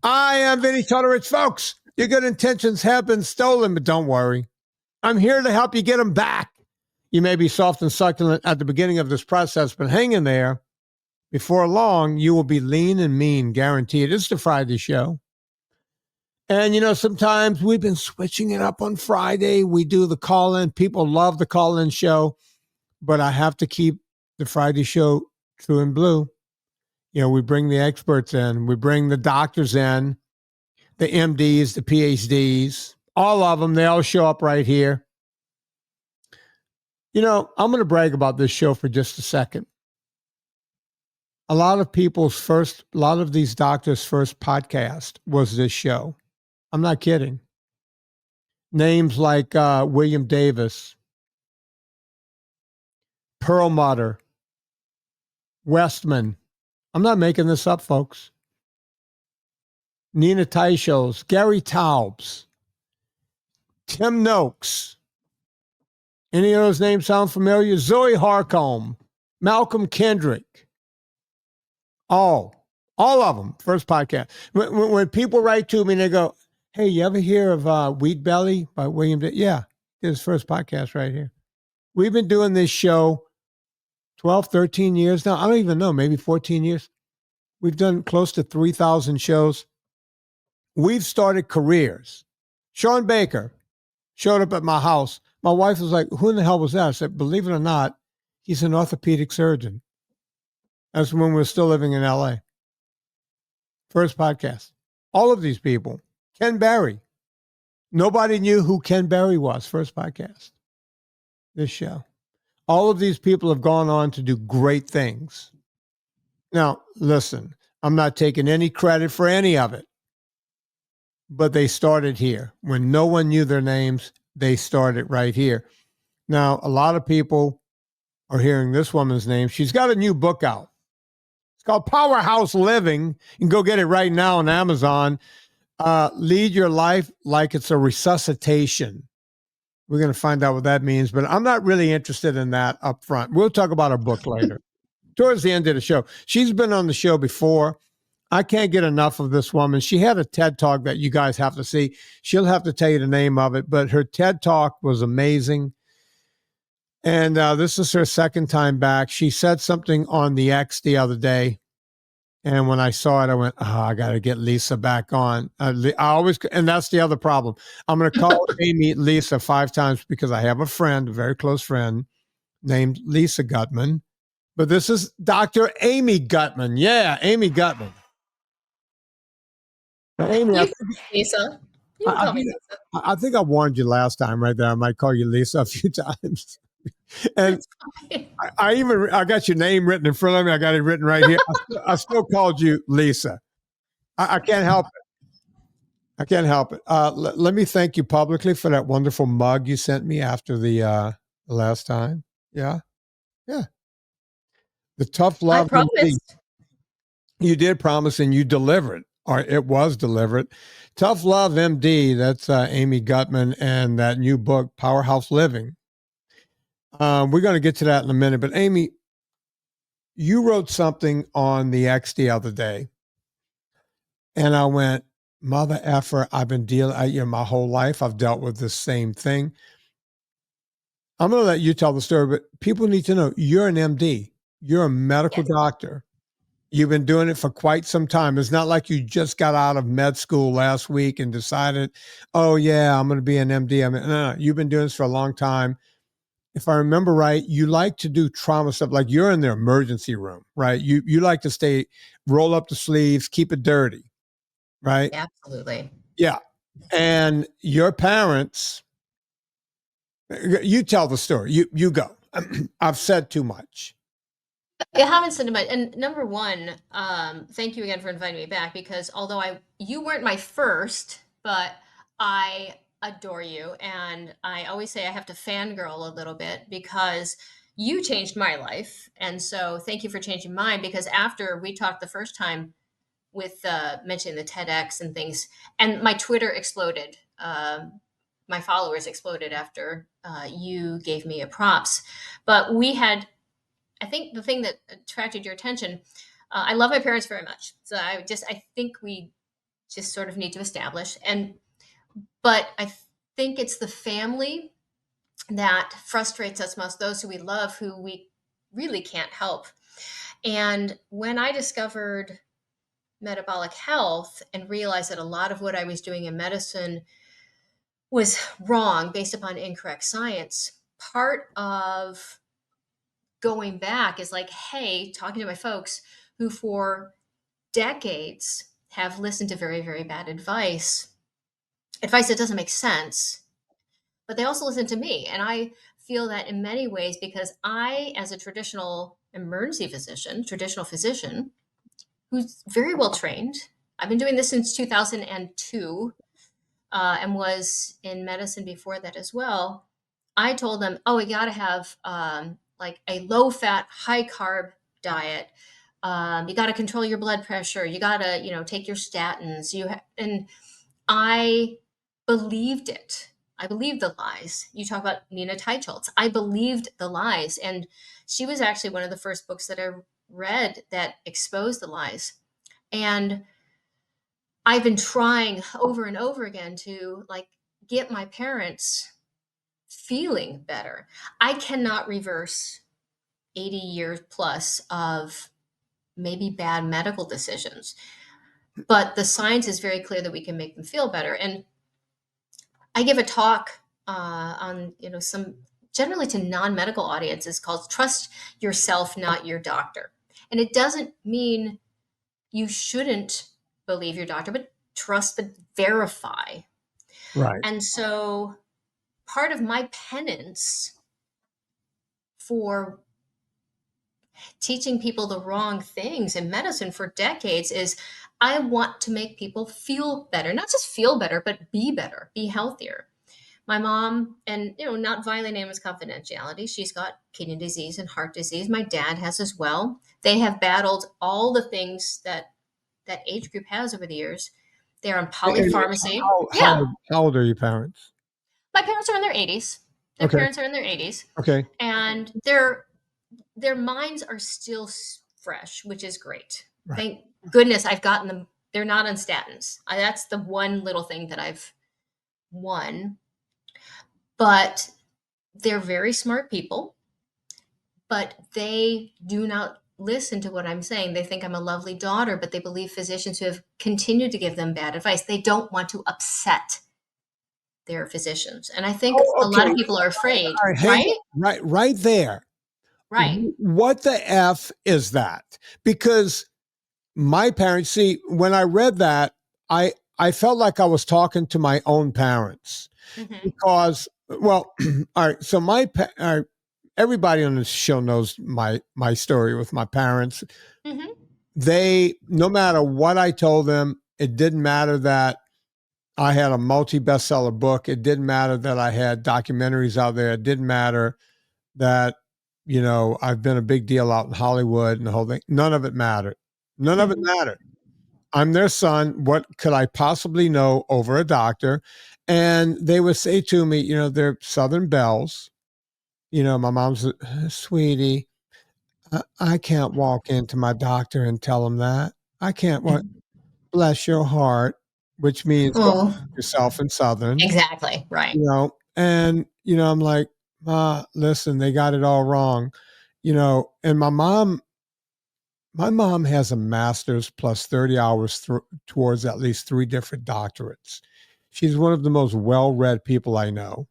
I am Vinnie Tortorich, folks. Your good intentions have been stolen, but don't worry. I'm here to help you get them back. You may be soft and succulent at the beginning of this process, but hang in there. Before long, you will be lean and mean, guaranteed. It's the Friday show. And, sometimes we've been switching it up on Friday. We do the call in. People love the call in show, but I have to keep the Friday show true and blue. We bring the experts in, we bring the doctors in, the MDs, the PhDs, all of them. They all show up right here. I'm going to brag about this show for just a second. A lot of these doctors' first podcast was this show. I'm not kidding. Names like William Davis, Perlmutter, Westman. I'm not making this up, folks. Nina Teichels, Gary Taubes, Tim Noakes. Any of those names sound familiar? Zoe Harcombe, Malcolm Kendrick. All of them. First podcast. When people write to me and they go, "Hey, you ever hear of Wheat Belly by William?" Yeah, his first podcast right here. We've been doing this show 12, 13 years now. I don't even know, maybe 14 years. We've done close to 3,000 shows. We've started careers. Sean Baker showed up at my house. My wife was like, "Who in the hell was that?" I said, "Believe it or not, he's an orthopedic surgeon." That's when we were still living in LA. First podcast. All of these people. Ken Berry. Nobody knew who Ken Berry was. First podcast. This show. All of these people have gone on to do great things. Now, listen, I'm not taking any credit for any of it, but they started here. When no one knew their names, they started right here. Now, a lot of people are hearing this woman's name. She's got a new book out. It's called Powerhouse Living. You can go get it right now on Amazon. Lead your life like it's a resuscitation. We're going to find out what that means, but I'm not really interested in that up front. We'll talk about her book later. Towards the end of the show. She's been on the show before. I can't get enough of this woman. She had a TED Talk that you guys have to see. She'll have to tell you the name of it, but her TED Talk was amazing. And this is her second time back. She said something on the X the other day. And when I saw it, I went, I got to get Lisa back on. And that's the other problem. I'm going to call Amy Lisa 5 times because I have a friend, a very close friend named Lisa Gutman. But this is Dr. Amy Gutman. Yeah, Amy Gutman. Amy, Lisa. You call me Lisa. I think I warned you last time right there. I might call you Lisa a few times. And I got your name written in front of me. I got it written right here. I still called you Lisa. I can't help it. I can't help it. Let me thank you publicly for that wonderful mug you sent me after the last time. Yeah. Yeah. The tough love. I promised. You did promise and you delivered, or it was delivered. Tough Love MD, that's Amy Gutman, and that new book, Powerhouse Living. We're going to get to that in a minute, but Amy, you wrote something on the X the other day, and I went, mother effer, I've been dealing, my whole life, I've dealt with this same thing. I'm going to let you tell the story, but people need to know you're an MD. You're a medical doctor. You've been doing it for quite some time. It's not like you just got out of med school last week and decided, oh, yeah, I'm going to be an MD. No, you've been doing this for a long time. If I remember right, you like to do trauma stuff, like you're in the emergency room, right? You like to roll up the sleeves, keep it dirty, right? Absolutely. Yeah. And your parents, you tell the story. You go. I've said too much. I haven't said much. And number one, thank you again for inviting me back, because although you weren't my first, but I adore you. And I always say I have to fangirl a little bit because you changed my life. And so thank you for changing mine, because after we talked the first time with mentioning the TEDx and things, and my Twitter exploded. My followers exploded after you gave me a props. But I think the thing that attracted your attention, I love my parents very much. So I think we just sort of need to establish. But I think it's the family that frustrates us most, those who we love, who we really can't help. And when I discovered metabolic health and realized that a lot of what I was doing in medicine was wrong based upon incorrect science, part of going back is like, hey, talking to my folks who for decades have listened to very, very bad advice that doesn't make sense, but they also listen to me. And I feel that in many ways, because I, as a traditional physician, who's very well trained, I've been doing this since 2002, and was in medicine before that as well. I told them, oh, we got to have like a low fat, high carb diet. You got to control your blood pressure. You got to, take your statins. And I believed it. I believed the lies. You talk about Nina Teicholz. I believed the lies. And she was actually one of the first books that I read that exposed the lies. And I've been trying over and over again to like get my parents feeling better. I cannot reverse 80 years plus of maybe bad medical decisions, but the science is very clear that we can make them feel better. And I give a talk on, some generally to non-medical audiences called Trust Yourself, Not Your Doctor. And it doesn't mean you shouldn't believe your doctor, but trust, but verify. Right. And so part of my penance for teaching people the wrong things in medicine for decades is I want to make people feel better, not just feel better, but be better, be healthier. My mom, and not violating anyone's confidentiality, she's got kidney disease and heart disease. My dad has as well. They have battled all the things that age group has over the years. They're on polypharmacy. Yeah. How old are your parents? My parents are in their 80s. Their Okay. parents are in their 80s. Okay. And their minds are still fresh, which is great. Right. Thank goodness I've gotten them. They're not on statins. That's the one little thing that I've won. But they're very smart people, but they do not listen to what I'm saying. They think I'm a lovely daughter, but they believe physicians who have continued to give them bad advice. They don't want to upset their physicians. And I think a lot of people are afraid, right? Right there. Right. What the F is that? Because my parents, see, when I read that, I felt like I was talking to my own parents. Mm-hmm. Because, well, all right, so everybody on this show knows my story with my parents. Mm-hmm. They, no matter what I told them, it didn't matter that I had a multi-bestseller book. It didn't matter that I had documentaries out there. It didn't matter that, I've been a big deal out in Hollywood and the whole thing. None of it mattered. None of it mattered. I'm their son. What could I possibly know over a doctor? And they would say to me, they're Southern belles. My mom's, sweetie, I can't walk into my doctor and tell him that. I can't walk. Bless your heart, which means go yourself in Southern. Exactly. Right. And, I'm like, Ma, listen, they got it all wrong. And my mom has a master's plus 30 hours towards at least 3 different doctorates. She's one of the most well-read people I know.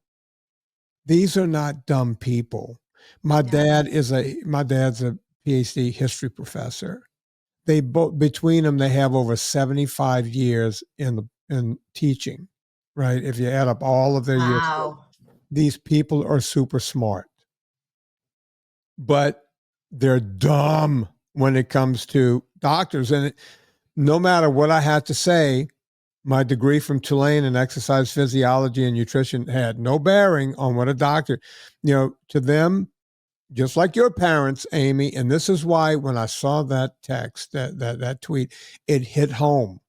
These are not dumb people. My dad's a PhD history professor. They both, between them, they have over 75 years in teaching, right? If you add up all of their years, these people are super smart, but they're dumb when it comes to doctors. And no matter what I had to say, my degree from Tulane in exercise physiology and nutrition had no bearing on what a doctor, to them, just like your parents, Amy. And this is why when I saw that text, that tweet, it hit home.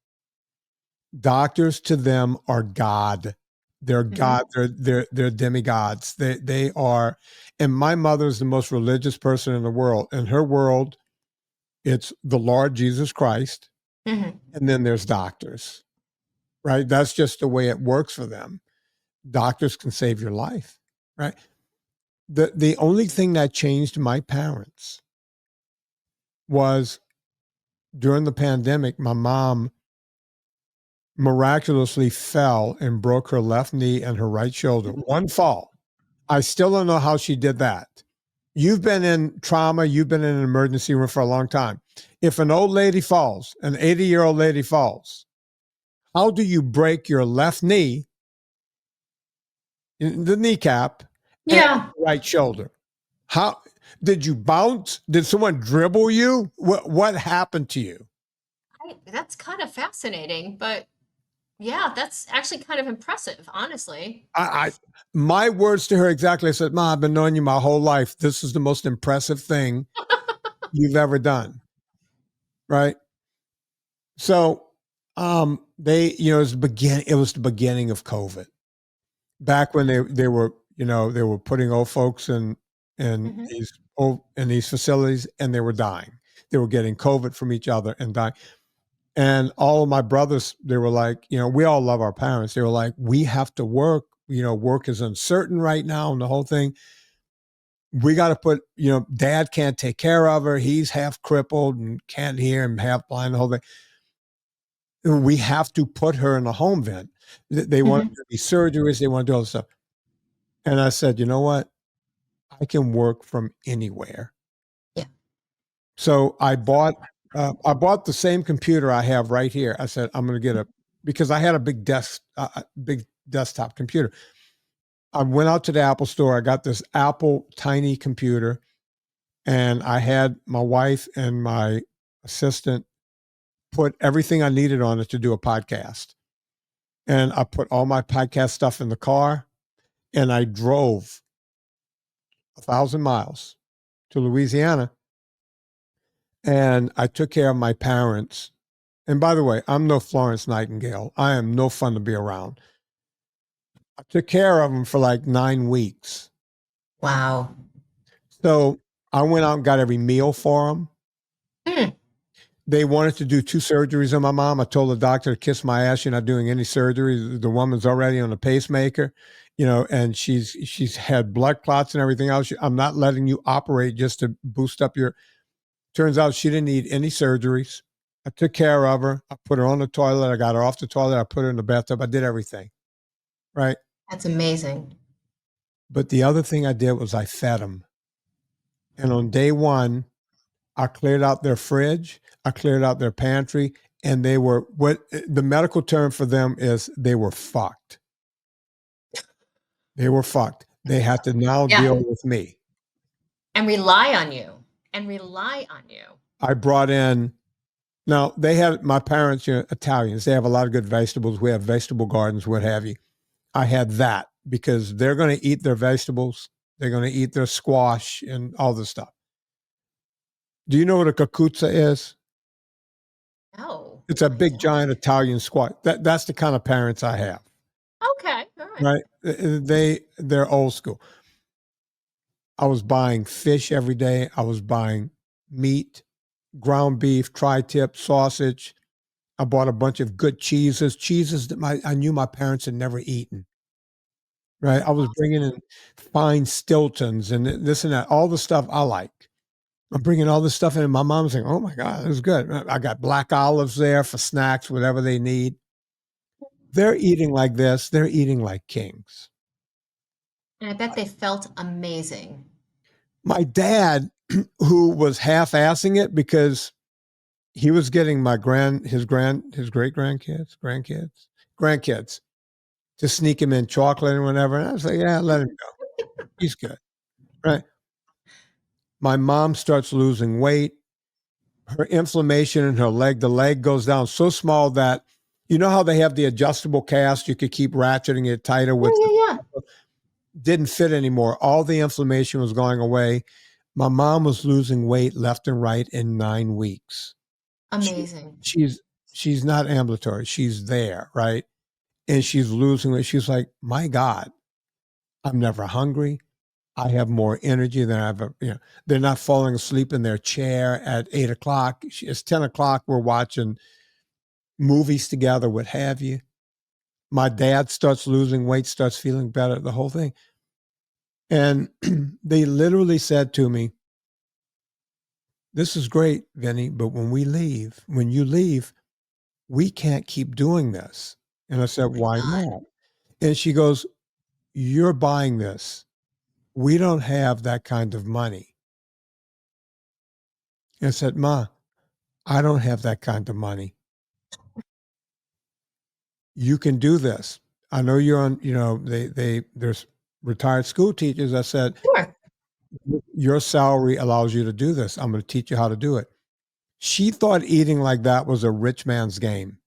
Doctors to them are God. They're God. They're demigods. They are. And my mother's the most religious person in the world. In her world, it's the Lord Jesus Christ. Mm-hmm. And then there's doctors. right? That's just the way it works for them. Doctors can save your life, right? The only thing that changed my parents was during the pandemic, my mom miraculously fell and broke her left knee and her right shoulder. One fall. I still don't know how she did that. You've been in trauma, you've been in an emergency room for a long time. If an old lady falls, an 80-year-old lady falls, how do you break your left knee, the kneecap, and Yeah. right shoulder? How did you bounce? Did someone dribble you? What happened to you? That's kind of fascinating, but yeah, that's actually kind of impressive, honestly. My words to her exactly. I said, "Ma, I've been knowing you my whole life. This is the most impressive thing you've ever done." Right. So, it was the beginning of COVID. Back when they were, they were putting old folks in Mhm. these facilities, and they were dying. They were getting COVID from each other and dying. And all of my brothers, they were like, we all love our parents. They were like, we have to work. Work is uncertain right now, and the whole thing. We got to put, Dad can't take care of her. He's half crippled and can't hear and half blind. The whole thing. We have to put her in a home vent. They want Mhm. to do surgeries. They want to do all this stuff. And I said, you know what? I can work from anywhere. Yeah. So I bought the same computer I have right here. I said, I'm going to get because I had a big big desktop computer. I went out to the Apple store. I got this Apple tiny computer, and I had my wife and my assistant put everything I needed on it to do a podcast. And I put all my podcast stuff in the car, and I drove 1,000 miles to Louisiana, and I took care of my parents. And by the way, I'm no Florence Nightingale. I am no fun to be around. I took care of them for like 9 weeks. Wow. So I went out and got every meal for them. Mm. They wanted to do 2 surgeries on my mom. I told the doctor to kiss my ass. You're not doing any surgery. The woman's already on a pacemaker, and she's had blood clots and everything else. I'm not letting you operate just to boost up your. Turns out she didn't need any surgeries. I took care of her. I put her on the toilet. I got her off the toilet. I put her in the bathtub. I did everything. Right. That's amazing. But the other thing I did was I fed them. And on day 1, I cleared out their fridge. I cleared out their pantry. And they were, what the medical term for them is, they were fucked. They were fucked. They had to now Yeah. deal with me. And rely on you. And rely on you. I brought in, now they had, my parents, Italians, they have a lot of good vegetables. We have vegetable gardens, what have you. I had that because they're going to eat their vegetables. They're going to eat their squash and all this stuff. Do you know what a cucuzza is? No. It's a I big, don't. giant Italian squash. That's the kind of parents I have. Okay. All right. Right? They're old school. I was buying fish every day. I was buying meat, ground beef, tri-tip, sausage. I bought a bunch of good cheeses that I knew my parents had never eaten. Right? I was bringing in fine Stiltons and this and that, all the stuff I like. I'm bringing all this stuff in, and my mom's saying, "Oh my God, this is good." I got black olives there for snacks, whatever they need. They're eating like this. They're eating like kings. And I bet they felt amazing. My dad, who was half-assing it because he was getting his great grandkids to sneak him in chocolate and whatever. And I was like, yeah, let him go. He's good. Right. My mom starts losing weight. Her inflammation in her leg, the leg goes down so small that, how they have the adjustable cast, you could keep ratcheting it tighter Yeah, with, yeah, didn't fit anymore. All the inflammation was going away. My mom was losing weight left and right in 9 weeks. amazing. She's not ambulatory. She's there, right? And she's losing weight. She's like, my God, I'm never hungry. I have more energy than I've ever, they're not falling asleep in their chair at 8:00. It's 10:00. We're watching movies together, what have you. My dad starts losing weight, starts feeling better, the whole thing. And they literally said to me, this is great, Vinny, but when you leave, we can't keep doing this. And I said, Oh my why God. not? And she goes, you're buying this. We don't have that kind of money. And I said, Ma, I don't have that kind of money. You can do this. I know you're on, there's retired school teachers. I said, Sure. your salary allows you to do this. I'm going to teach you how to do it. She thought eating like that was a rich man's game.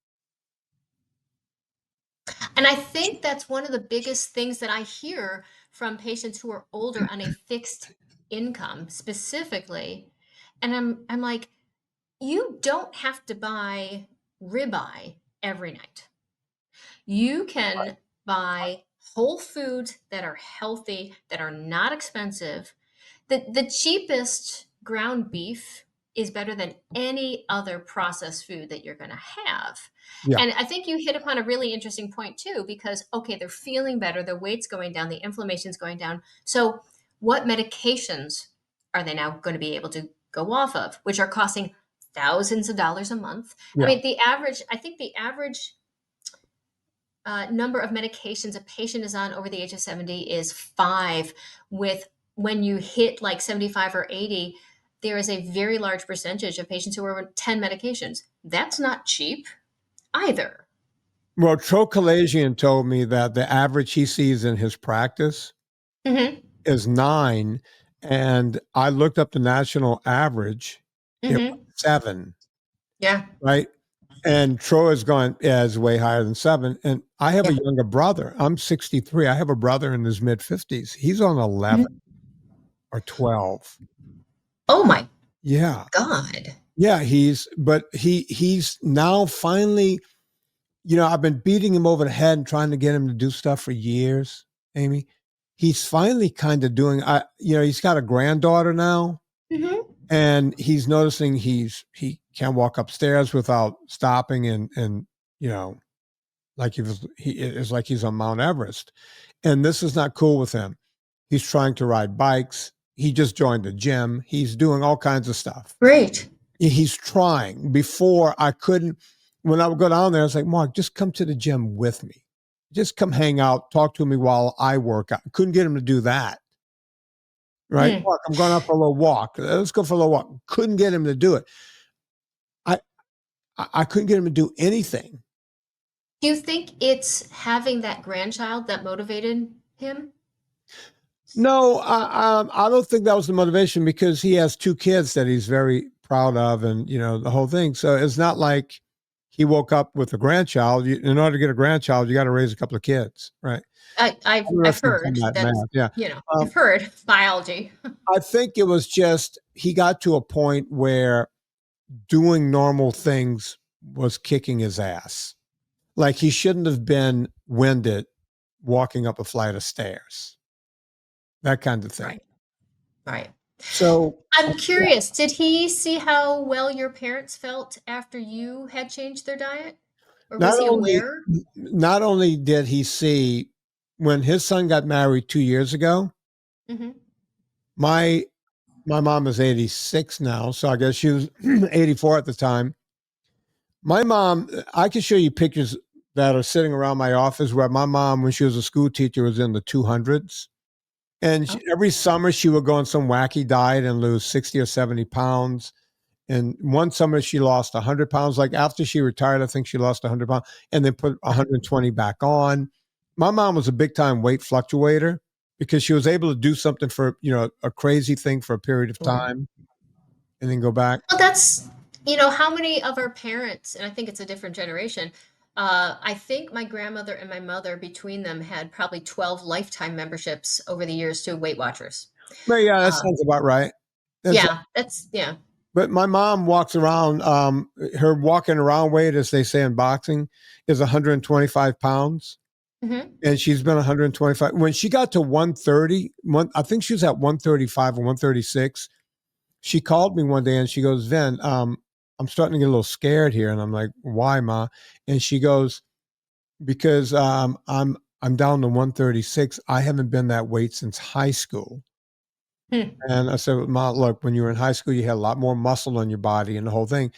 And I think that's one of the biggest things that I hear from patients who are older on a fixed income specifically. And I'm like, you don't have to buy ribeye every night. You can buy whole foods that are healthy, that are not expensive. The cheapest ground beef is better than any other processed food that you're going to have. Yeah. And I think you hit upon a really interesting point too, because, okay, they're feeling better, their weight's going down, the inflammation's going down. So, what medications are they now going to be able to go off of, which are costing thousands of dollars a month? I Yeah. mean, I think the average number of medications a patient is on over the age of 70 is 5. With when you hit like 75 or 80, there is a very large percentage of patients who are on 10 medications. That's not cheap either. Well, Trocalasian told me that the average he sees in his practice Hmm. is 9. And I looked up the national average. It was Hmm. 7, Yeah. right? And Troy is going, yeah, is way higher than 7. And I have a Yeah. younger brother. I'm 63. I have a brother in his mid 50s. He's on 11 Mhm. or 12. Oh my Yeah. God. Yeah. He's now finally, I've been beating him over the head and trying to get him to do stuff for years, Amy. He's finally kind of doing, he's got a granddaughter now. Hmm. And he's noticing he can't walk upstairs without stopping and you know like it's like he's on Mount Everest. And this is not cool with him. He's trying to ride bikes. He just joined the gym. He's doing all kinds of stuff. Great. He's trying. Before I couldn't, when I would go down there, I was like, Mark, just come to the gym with me. Just come hang out, talk to me while I work out. Couldn't get him to do that. Right? Mm. Mark, I'm going out for a little walk. Let's go for a little walk. Couldn't get him to do it. I I couldn't get him to do anything. Do you think it's having that grandchild that motivated him? No, I don't think that was the motivation because he has 2 kids that he's very proud of, and the whole thing. So it's not like he woke up with a grandchild. In order to get a grandchild, you got to raise a couple of kids, right? I don't know I've if you've done heard that that, math. Yeah, I've heard biology. I think it was just he got to a point where doing normal things was kicking his ass. Like he shouldn't have been winded walking up a flight of stairs. That kind of thing. Right. Right. So I'm curious, did he see how well your parents felt after you had changed their diet? Or not was he only aware? not only did he see when his son got married 2 years ago, Hmm. my my mom is 86 now, so I guess she was 84 at the time. My mom, I can show you pictures that are sitting around my office where my mom, when she was a school teacher, was in the 200s. And Oh, every summer she would go on some wacky diet and lose 60 or 70 pounds. And one summer she lost 100 pounds. Like after she retired, I think she lost 100 pounds and then put wow. 120 back on. My mom was a big time weight fluctuator because she was able to do something for, a crazy thing for a period of Sure. time and then go back. Well, that's, how many of our parents, and I think it's a different generation. I think my grandmother and my mother, between them, had probably 12 lifetime memberships over the years to Weight Watchers. But yeah, that Um, sounds about right. That's yeah, yeah. But my mom walks around, her walking around weight, as they say in boxing, is 125 pounds. Hmm. And she's been 125. When she got to 130, I think she was at 135 or 136. She called me one day and she goes, Vin, I'm starting to get a little scared here. And I'm like, why, Ma? And she goes, because I'm down to 136. I haven't been that weight since high school. And I said, "Mom, look, when you were in high school, you had a lot more muscle on your body and the whole thing.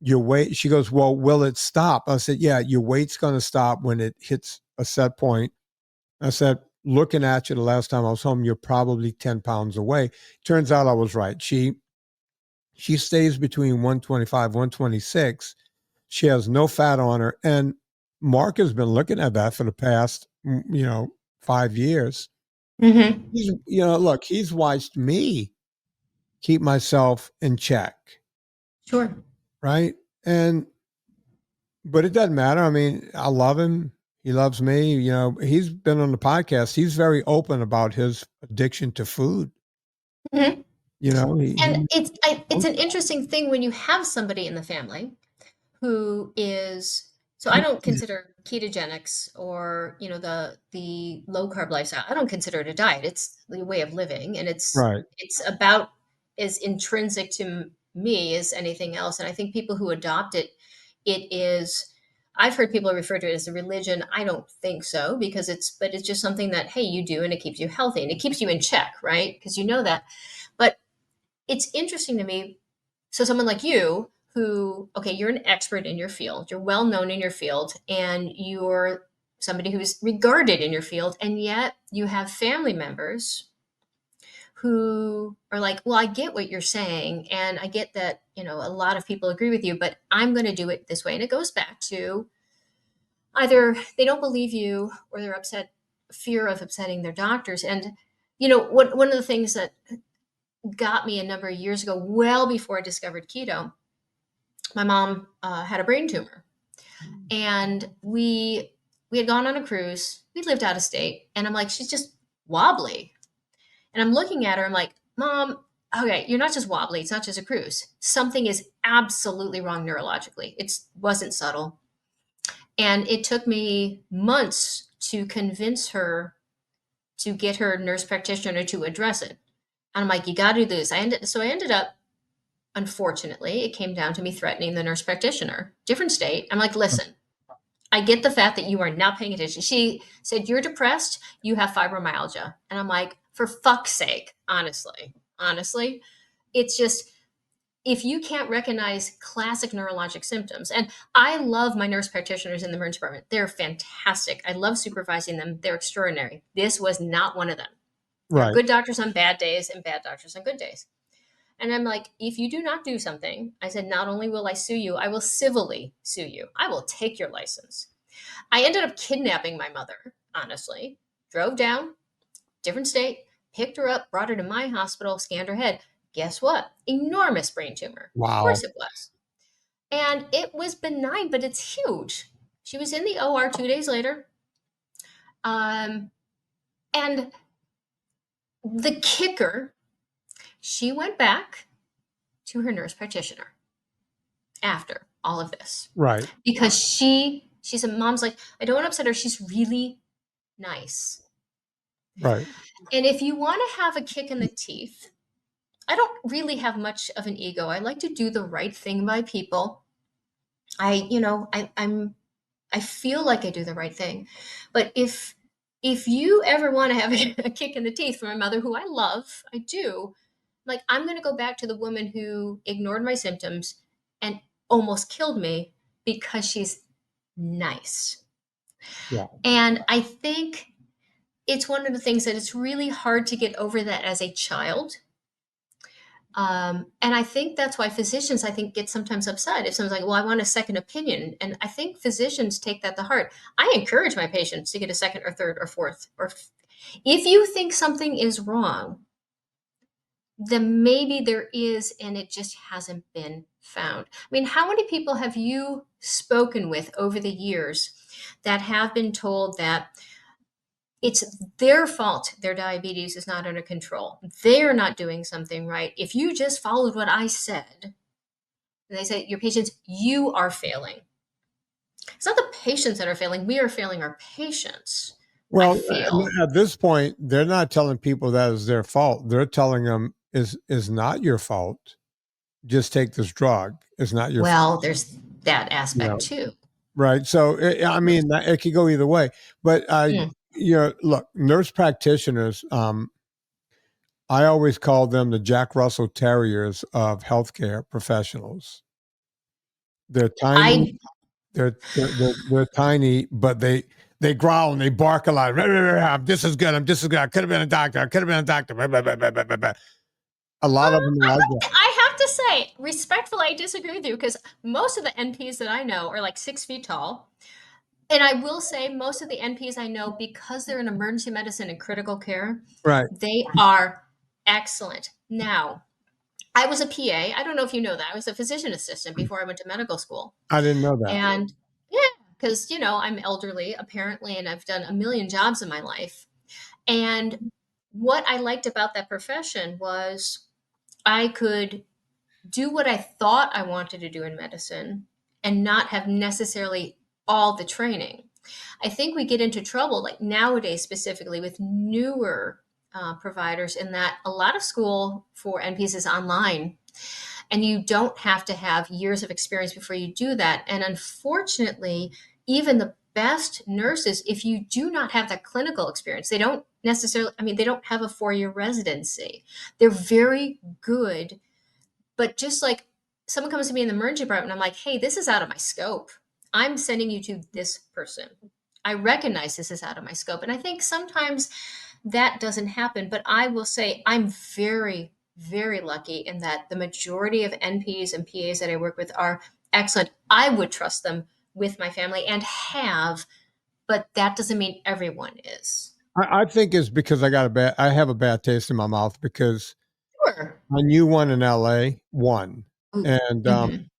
Your weight," she goes, "Well, will it stop?" I said, "Yeah, your weight's going to stop when it hits a set point." I said, "Looking at you the last time I was home, you're probably 10 pounds away." Turns out I was right. She stays between 125, 126. She has no fat on her. And Mark has been looking at that for the past, 5 years. Mm-hmm. Look, he's watched me keep myself in check, Sure. right? But it doesn't matter. I mean, I love him. He loves me. He's been on the podcast. He's very open about his addiction to food. Mm-hmm. And He it's an interesting thing when you have somebody in the family who is, so I don't consider ketogenics or the low carb lifestyle. I don't consider it a diet. It's the way of living, and right, it's about as intrinsic to me as anything else. And I think people who adopt it, it is. I've heard people refer to it as a religion. I don't think so, because but it's just something that, hey, you do, and it keeps you healthy and it keeps you in check, right? Because you know that. But it's interesting to me. So someone like you who, okay, you're an expert in your field, you're well known in your field, and you're somebody who's regarded in your field, and yet you have family members who are like, well, I get what you're saying, and I get that, a lot of people agree with you, but I'm going to do it this way. And it goes back to either they don't believe you or they're fear of upsetting their doctors. And one of the things that got me a number of years ago, well before I discovered keto, my mom had a brain tumor, and we had gone on a cruise. We lived out of state, and I'm like, she's just wobbly. And I'm looking at her. I'm like, Mom, okay, you're not just wobbly. It's not just a cruise. Something is absolutely wrong neurologically. It wasn't subtle, and it took me months to convince her to get her nurse practitioner to address it. And I'm like, you got to do this. So I ended up, unfortunately, it came down to me threatening the nurse practitioner. Different state. I'm like, listen, I get the fact that you are not paying attention. She said, you're depressed, you have fibromyalgia. And I'm like, for fuck's sake, honestly, it's just, if you can't recognize classic neurologic symptoms, and I love my nurse practitioners in the emergency department. They're fantastic. I love supervising them. They're extraordinary. This was not one of them. There are right, good doctors on bad days and bad doctors on good days. And I'm like, if you do not do something, I said, not only will I sue you, I will civilly sue you. I will take your license. I ended up kidnapping my mother, honestly. Drove down, different state, picked her up, brought her to my hospital, scanned her head. Guess what? Enormous brain tumor. Of wow, course it was. And it was benign, but it's huge. She was in the OR 2 days later. And the kicker, she went back to her nurse practitioner after all of this, right, because she's a mom's like, I don't want to upset her. She's really nice. right, And if you want to have a kick in the teeth, I don't really have much of an ego. I like to do the right thing by people. I feel like I do the right thing. But if you ever want to have a kick in the teeth from my mother, who I love, I do, like, I'm going to go back to the woman who ignored my symptoms and almost killed me because she's nice. yeah. And I think it's one of the things that it's really hard to get over that as a child. And I think that's why physicians, I think, get sometimes upset if someone's like, well, I want a second opinion. And I think physicians take that to heart. I encourage my patients to get a second or third or fourth. Or if you think something is wrong, then maybe there is, and it just hasn't been found. I mean, how many people have you spoken with over the years that have been told that it's their fault their diabetes is not under control? They're not doing something right. If you just followed what I said, and they say, your patients, you are failing. It's not the patients that are failing. We are failing our patients, I Well, feel. at this point, they're not telling people that is their fault. They're telling them is not your fault. Just take this drug. It's not your fault. Well, there's that You aspect know, too. Right. So, I mean, it could go either way. But, Mm. look, nurse practitioners, I always call them the Jack Russell Terriers of healthcare professionals. They're tiny. I They're tiny, but they growl and they bark a lot. I'm just as good. I'm just as good. I could have been a doctor. I could have been a doctor. Blah, blah, blah, blah, blah, blah. A lot of them are like that. I have to say, respectfully, I disagree with you because most of the NPs that I know are like 6 feet tall. And I will say, most of the NPs I know, because they're in emergency medicine and critical care, Right. they are excellent. Now, I was a PA. I don't know if you know that. I was a physician assistant before I went to medical school. I didn't know that. And yeah, because, I'm elderly apparently, and I've done a million jobs in my life. And what I liked about that profession was I could do what I thought I wanted to do in medicine and not have necessarily all the training. I think we get into trouble, like nowadays, specifically with newer providers, in that a lot of school for NPs is online, and you don't have to have years of experience before you do that. And unfortunately, even the best nurses, if you do not have that clinical experience, they don't necessarily, they don't have a 4-year residency. They're very good, but just like someone comes to me in the emergency department, I'm like, hey, this is out of my scope. I'm sending you to this person. I recognize this is out of my scope. And I think sometimes that doesn't happen. But I will say I'm very, very lucky in that the majority of NPs and PAs that I work with are excellent. I would trust them with my family and have, but that doesn't mean everyone is. I think it's because I have a bad taste in my mouth because Sure. I knew one in LA, and Mhm.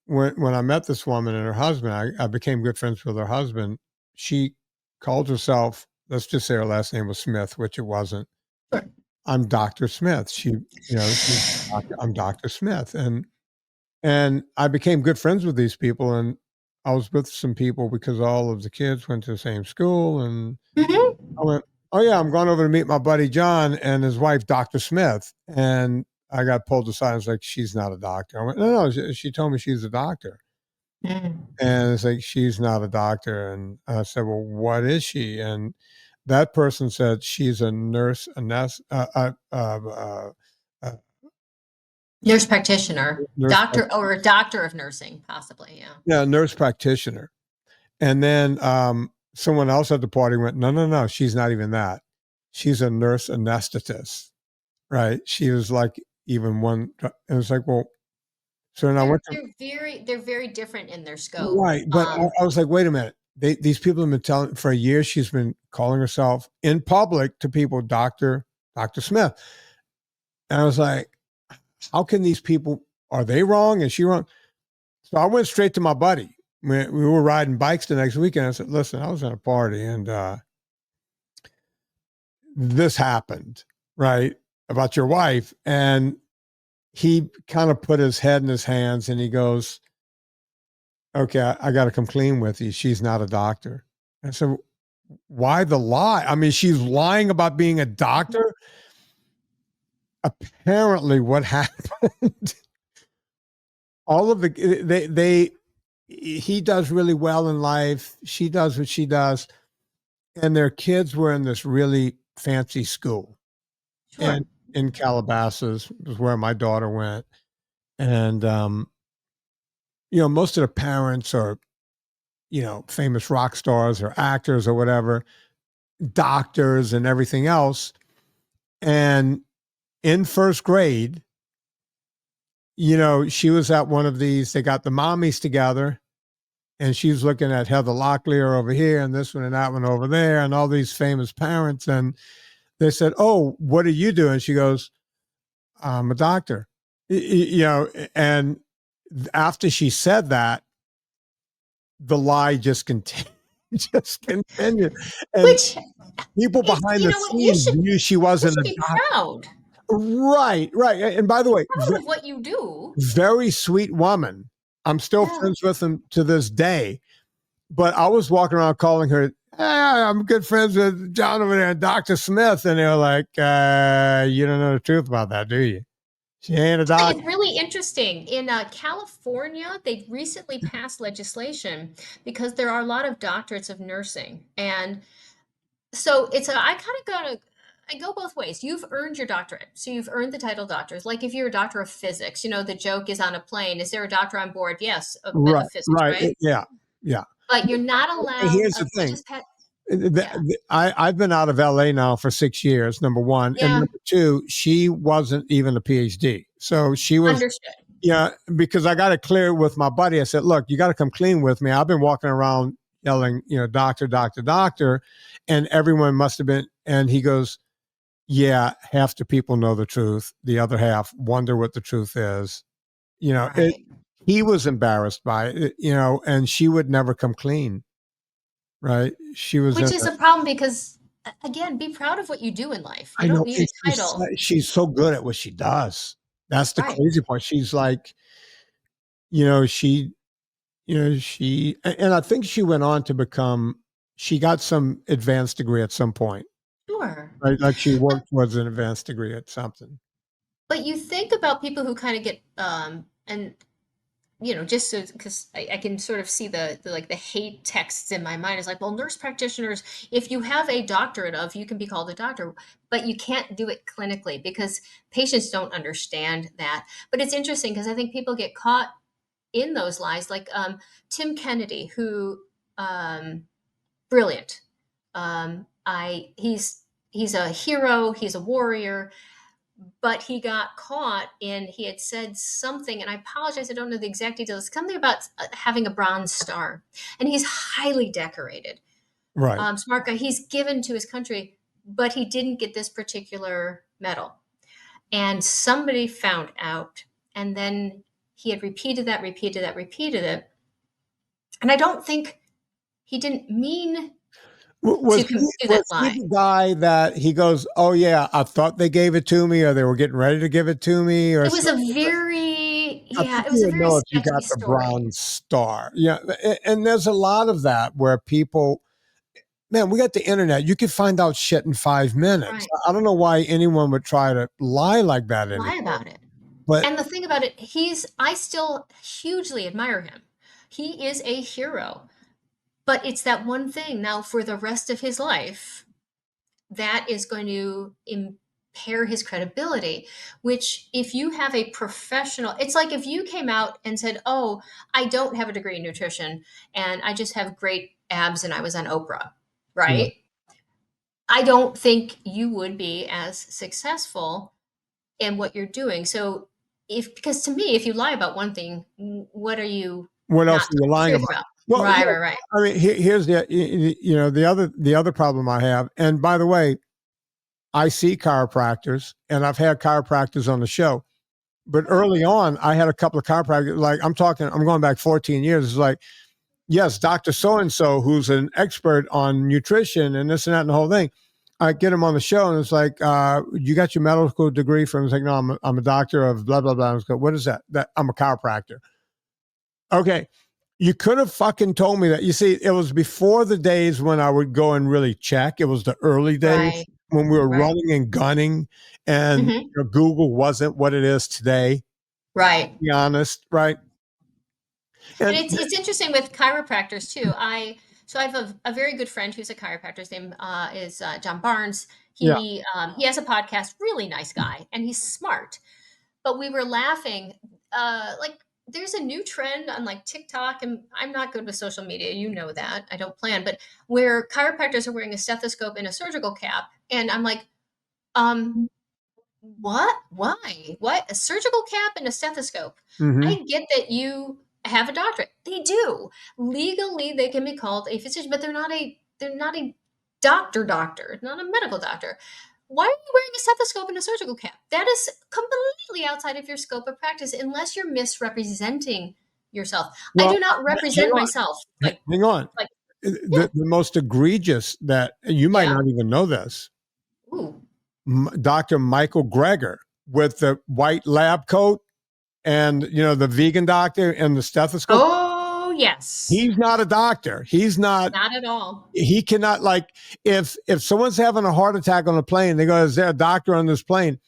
when I met this woman and her husband, I became good friends with her husband. She called herself, let's just say her last name was Smith, which it wasn't. Sure. I'm Dr. Smith. I'm Dr. Smith. And I became good friends with these people. And I was with some people because all of the kids went to the same school. And Mhm. I went, oh, yeah, I'm going over to meet my buddy John and his wife, Dr. Smith. And I got pulled aside. I was like, she's not a doctor. I went, no, she told me she's a doctor. Mm. And it's like, she's not a doctor. And I said, well, what is she? And that person said she's a nurse, uh, Nurse practitioner, nurse, doctor, or a doctor of nursing, possibly. Yeah. yeah, nurse practitioner. And then someone else at the party went, no, no, no, she's not even that. She's a nurse anesthetist, right? She was like even one. And it was like, well, so then I They're went to they're very different in their scope. right, but I was like, wait a minute. These people have been telling for a year. She's been calling herself in public to people, Doctor Smith. And I was like, how can these people? Are they wrong? Is she wrong? So I went straight to my buddy. We were riding bikes the next weekend. I said, listen, I was at a party and this happened, right? About your wife. And he kind of put his head in his hands and he goes, okay, I got to come clean with you. She's not a doctor. I said, why the lie? I mean, she's lying about being a doctor. Apparently, what happened, all of he does really well in life. She does what she does. And their kids were in this really fancy school. Sure. And in Calabasas was where my daughter went. And, most of the parents are, famous rock stars or actors or whatever, doctors and everything else. And in first grade, she was at one of these, they got the mommies together and she's looking at Heather Locklear over here and this one and that one over there and all these famous parents. And they said, oh, what do you do? And she goes, I'm a doctor. And after she said that, the lie just continued. Just continued. And Which people is, behind you the know what, you scenes should knew she you wasn't should a be doctor. proud. Right. And by the way, Proud of what you do. very sweet woman. I'm still Yeah. friends with him to this day. But I was walking around calling her, hey, I'm good friends with John over there and Dr. Smith. And they were like, you don't know the truth about that, do you? She ain't a doctor. It's really interesting. In California, they've recently passed legislation because there are a lot of doctorates of nursing. And so I kind of I go both ways. You've earned your doctorate. So you've earned the title doctors. Like if you're a doctor of physics, the joke is on a plane. Is there a doctor on board? Yes, Right, of physics, right. right? Yeah, yeah. But you're not allowed Here's a the thing. just pet. The- Yeah. I've been out of LA now for 6 years, number one. And Yeah. number two, she wasn't even a PhD. So she was, Understood. yeah, because I got it clear with my buddy. I said, look, you got to come clean with me. I've been walking around yelling, doctor, doctor, doctor. And everyone must have been. And he goes, yeah, half the people know the truth. The other half wonder what the truth is. Right. He was embarrassed by it, and she would never come clean. Right. She was Which in is a, a problem because, again, be proud of what you do in life. You I don't know. need And a title. she's so good at what she does. That's the Right. crazy part. She's like, she, and I think she went on to she got some advanced degree at some point, Sure. right? Like she But worked towards an advanced degree at something. but you think about people who kind of get and just so because I can sort of see the like the hate texts in my mind is like, well, nurse practitioners, if you have a doctorate of, you can be called a doctor, but you can't do it clinically because patients don't understand that. But it's interesting because I think people get caught in those lies, like Tim Kennedy, who brilliant. He's a hero, he's a warrior, but he got caught in he had said something, and I apologize, I don't know the exact details, something about having a bronze star, and he's highly decorated, Right. smart guy, he's given to his country, but he didn't get this particular medal, and somebody found out, and then he had repeated it, and I don't think he didn't mean to do that Was he lie. the guy that he goes, oh yeah, I thought they gave it to me, or they were getting ready to give it to me, or It was a something? very I yeah, think it you was a would very know if you sketchy got the story. bronze star. Yeah, and there's a lot of that where people, man, we got the internet. You can find out shit in 5 minutes. Right. I don't know why anyone would try to lie like that Lie anymore. about it. But And the thing about it, I still hugely admire him. He is a hero. But it's that one thing now for the rest of his life that is going to impair his credibility, which if you have a professional, it's like if you came out and said, "Oh, I don't have a degree in nutrition and I just have great abs and I was on Oprah." yeah. Right? I don't think you would be as successful in what you're doing. So because to me, if you lie about one thing, what are you What else not are you telling the lying truth about? about? Well, Right, yeah, right, right. I mean, here's the other problem I have. And by the way, I see chiropractors, and I've had chiropractors on the show. But early on, I had a couple of chiropractors. Like I'm going back 14 years. It's like, yes, Doctor So and So, who's an expert on nutrition and this and that and the whole thing. I get him on the show, and it's like, you got your medical degree from? It's like, no, I'm a doctor of blah blah blah. I was like, what is that? That I'm a chiropractor. Okay. You could have fucking told me that. You see, it was before the days when I would go and really check. It was the early days Right, when we were right. running and gunning, and Hmm. Google wasn't what it is today. Right. To be honest, right? And And it's interesting with chiropractors too. I have a very good friend who's a chiropractor. His name is John Barnes. yeah, He has a podcast, really nice guy, and he's smart. But we were laughing, like there's a new trend on like TikTok, and I'm not good with social media, you know that. I don't plan, but where chiropractors are wearing a stethoscope and a surgical cap, and I'm like, um, what? Why? What? A surgical cap and a stethoscope. hmm I get that you have a doctorate. They do. Legally they can be called a physician, but they're not a doctor, not a medical doctor. Why are you wearing a stethoscope and a surgical cap? That is completely outside of your scope of practice unless you're misrepresenting yourself. I well, do not hang represent on, myself. hang on. Like yeah. The most egregious that you might Yeah. not even know this, Ooh. Dr. Michael Greger with the white lab coat and the vegan doctor and the stethoscope. Oh, yes. He's not a doctor. He's not. Not at all. He cannot, like, if someone's having a heart attack on a plane, they go, "Is there a doctor on this plane?"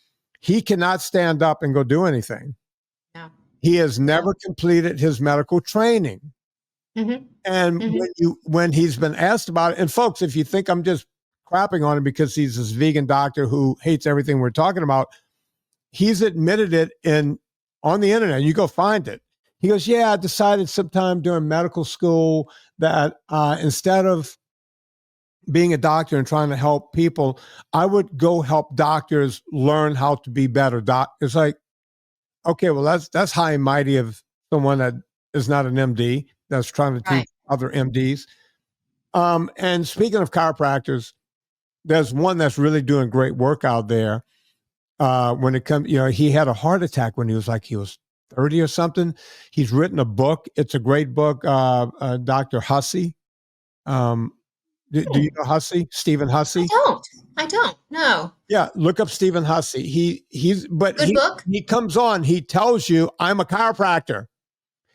He cannot stand up and go do anything. No. He has No. never completed his medical training. Mm-hmm. And Mm-hmm. when he's been asked about it, and folks, if you think I'm just crapping on him because he's this vegan doctor who hates everything we're talking about, he's admitted it on the internet. You go find it. He goes, "Yeah, I decided sometime during medical school that instead of being a doctor and trying to help people, I would go help doctors learn how to be better." It's like, okay, well, that's high and mighty of someone that is not an MD that's trying to teach Right. other MDs. And speaking of chiropractors, there's one that's really doing great work out there. When it comes, he had a heart attack when he was 30 or something. He's written a book. It's a great book. Dr. Hussey. Um, do you know Hussey? Stephen I Hussey? don't. I don't. No. Yeah, look up Stephen Hussey. But Good book. he comes on. He tells you, "I'm a chiropractor.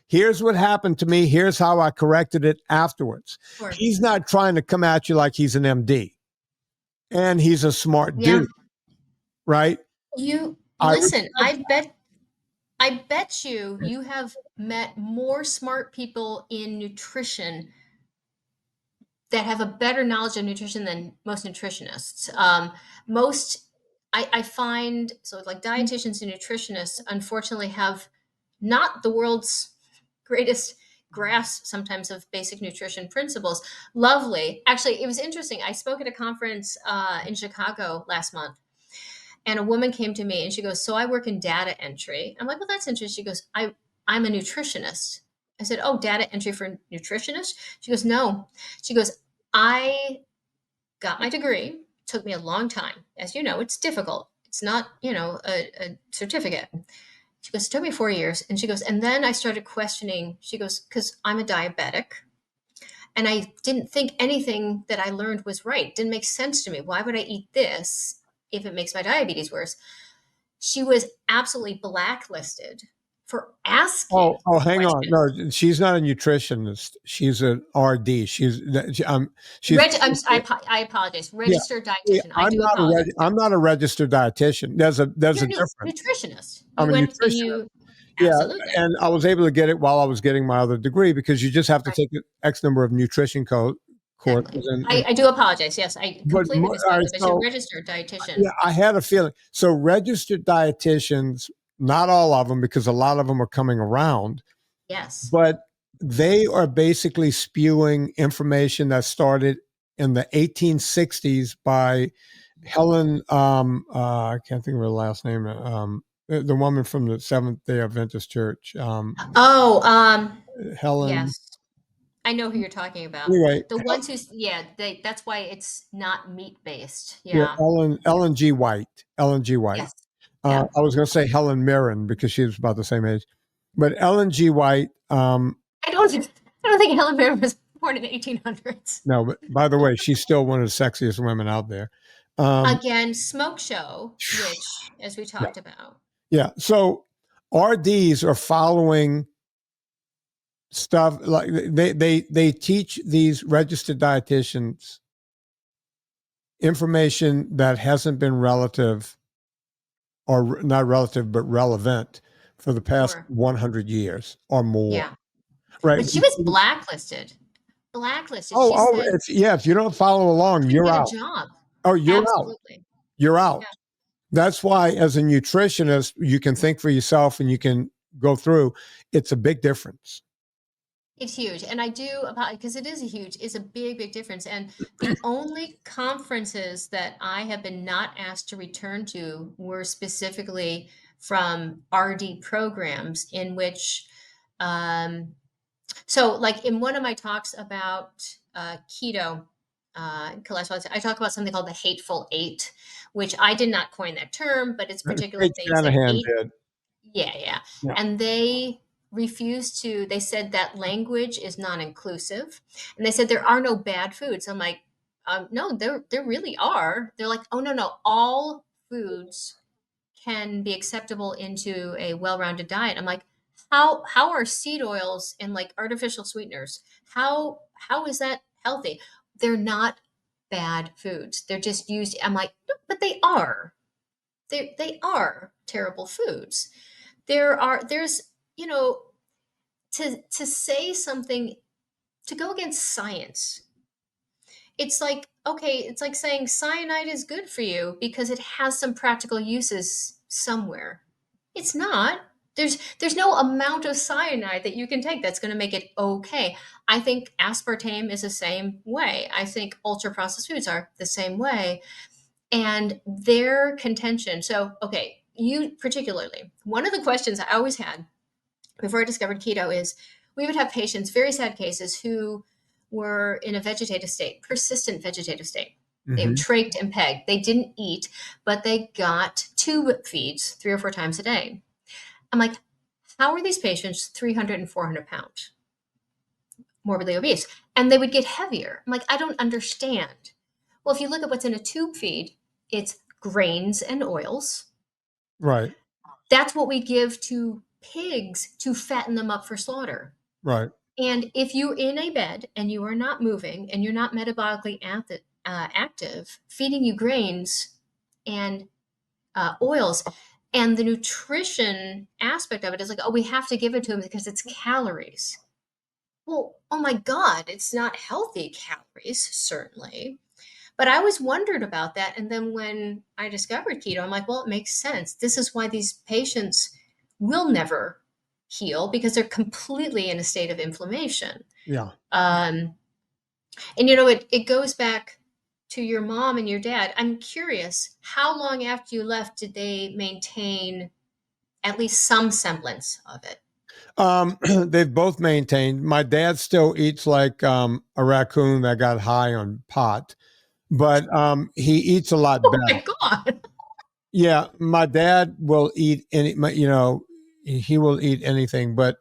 Here's what happened to me. Here's how I corrected it afterwards." Sure. He's not trying to come at you like he's an MD, and he's a smart Yeah. dude, right? You I listen. respect. I bet you have met more smart people in nutrition that have a better knowledge of nutrition than most nutritionists. Most, I find, so like dietitians and nutritionists, unfortunately, have not the world's greatest grasp sometimes of basic nutrition principles. Lovely. Actually, it was interesting. I spoke at a conference in Chicago last month, and a woman came to me and she goes, "So I work in data entry." I'm like, "Well, that's interesting." She goes, I'm a nutritionist." I said, "Oh, data entry for nutritionists?" She goes, "No." She goes, "I got my degree. Took me a long time. As you know, it's difficult. It's not, a certificate." She goes, "It took me 4 years." And she goes, "And then I started questioning." She goes, "Because I'm a diabetic. And I didn't think anything that I learned was right. Didn't make sense to me. Why would I eat this if it makes my diabetes worse?" She was absolutely blacklisted for asking Hang on. questions. No, she's not a nutritionist. She's an RD. She's I apologize. yeah. Registered Yeah, dietitian. I do apologize. I'm not a registered dietitian. There's You're a a difference. nutritionist. I'm You a went and nutritionist. you Yeah, absolutely and I was able to get it while I was getting my other degree because you just have to right. take an X number of nutrition courses Exactly. and I do apologize. Yes, I but completely all misspoke. right, But you're a so registered dietitian. yeah, I had a feeling. So registered dietitians, not all of them, because a lot of them are coming around, Yes. but they are basically spewing information that started in the 1860s by Helen. I can't think of her last name. The woman from the Seventh Day Adventist Church. Oh, Helen. yes. I know who you're talking about. Anyway, The ones who's yeah, that's why it's not meat based. yeah, Yeah. Ellen G. White. Ellen G. White. Yes. Yeah. I was going to say Helen Mirren because she was about the same age, but Ellen G. White. I don't think Helen Mirren was born in the 1800s. No, but by the way, she's still one of the sexiest women out there. Um, Again, smoke show, which, as we yeah, talked about, yeah. So RDs are following stuff like they teach these registered dietitians information that hasn't been relative or not relative but relevant for the past sure, 100 years or more, yeah, right? but she was blacklisted. Blacklisted. Oh, She said if you don't follow along, couldn't you're get a out. job. Oh, you're out. Absolutely. You're Yeah. out. That's why, as a nutritionist, you can think for yourself and you can go through. It's a big difference. It's huge. And I do about because it is it's a big, big difference. And the only conferences that I have been not asked to return to were specifically from RD programs in which um, so, like in one of my talks about keto, cholesterol, I talk about something called the hateful eight, which I did not coin that term, but it's particular. Kate They said Shanahan eight, did. yeah, yeah, Yeah. and they refused to. They said that language is non-inclusive, and they said there are no bad foods. I'm like, no, there really are. They're like, oh no, all foods can be acceptable into a well-rounded diet. I'm like, how are seed oils and like artificial sweeteners? How is that healthy? They're not bad foods. They're just used. I'm like, no, but they are. They are terrible foods. There's, you know, to say something, to go against science, it's like, okay, it's like saying cyanide is good for you because it has some practical uses somewhere. It's not. There's no amount of cyanide that you can take that's going to make it okay. I think aspartame is the same way. I think ultra processed foods are the same way. And their contention. So, okay, you particularly, one of the questions I always had before I discovered keto is, we would have patients, very sad cases, who were in a vegetative state, persistent vegetative state. They Mm-hmm. trached and pegged. They didn't eat, but they got tube feeds 3 or 4 times a day. I'm like, how are these patients 300 and 400 pounds, morbidly obese? And they would get heavier. I'm like, I don't understand. Well, if you look at what's in a tube feed, it's grains and oils. Right. That's what we give to pigs to fatten them up for slaughter. Right. And if you're in a bed and you are not moving and you're not metabolically active, feeding you grains and oils, and the nutrition aspect of it is like, oh, we have to give it to them because it's calories. Well, oh my God, it's not healthy calories, certainly. But I always wondered about that. And then when I discovered keto, I'm like, well, it makes sense. This is why these patients will never heal, because they're completely in a state of inflammation. Yeah. And it goes back to your mom and your dad. I'm curious, how long after you left did they maintain at least some semblance of it? They've both maintained. My dad still eats like a raccoon that got high on pot, but he eats a lot Oh better. my God. Yeah, my dad will eat he will eat anything, but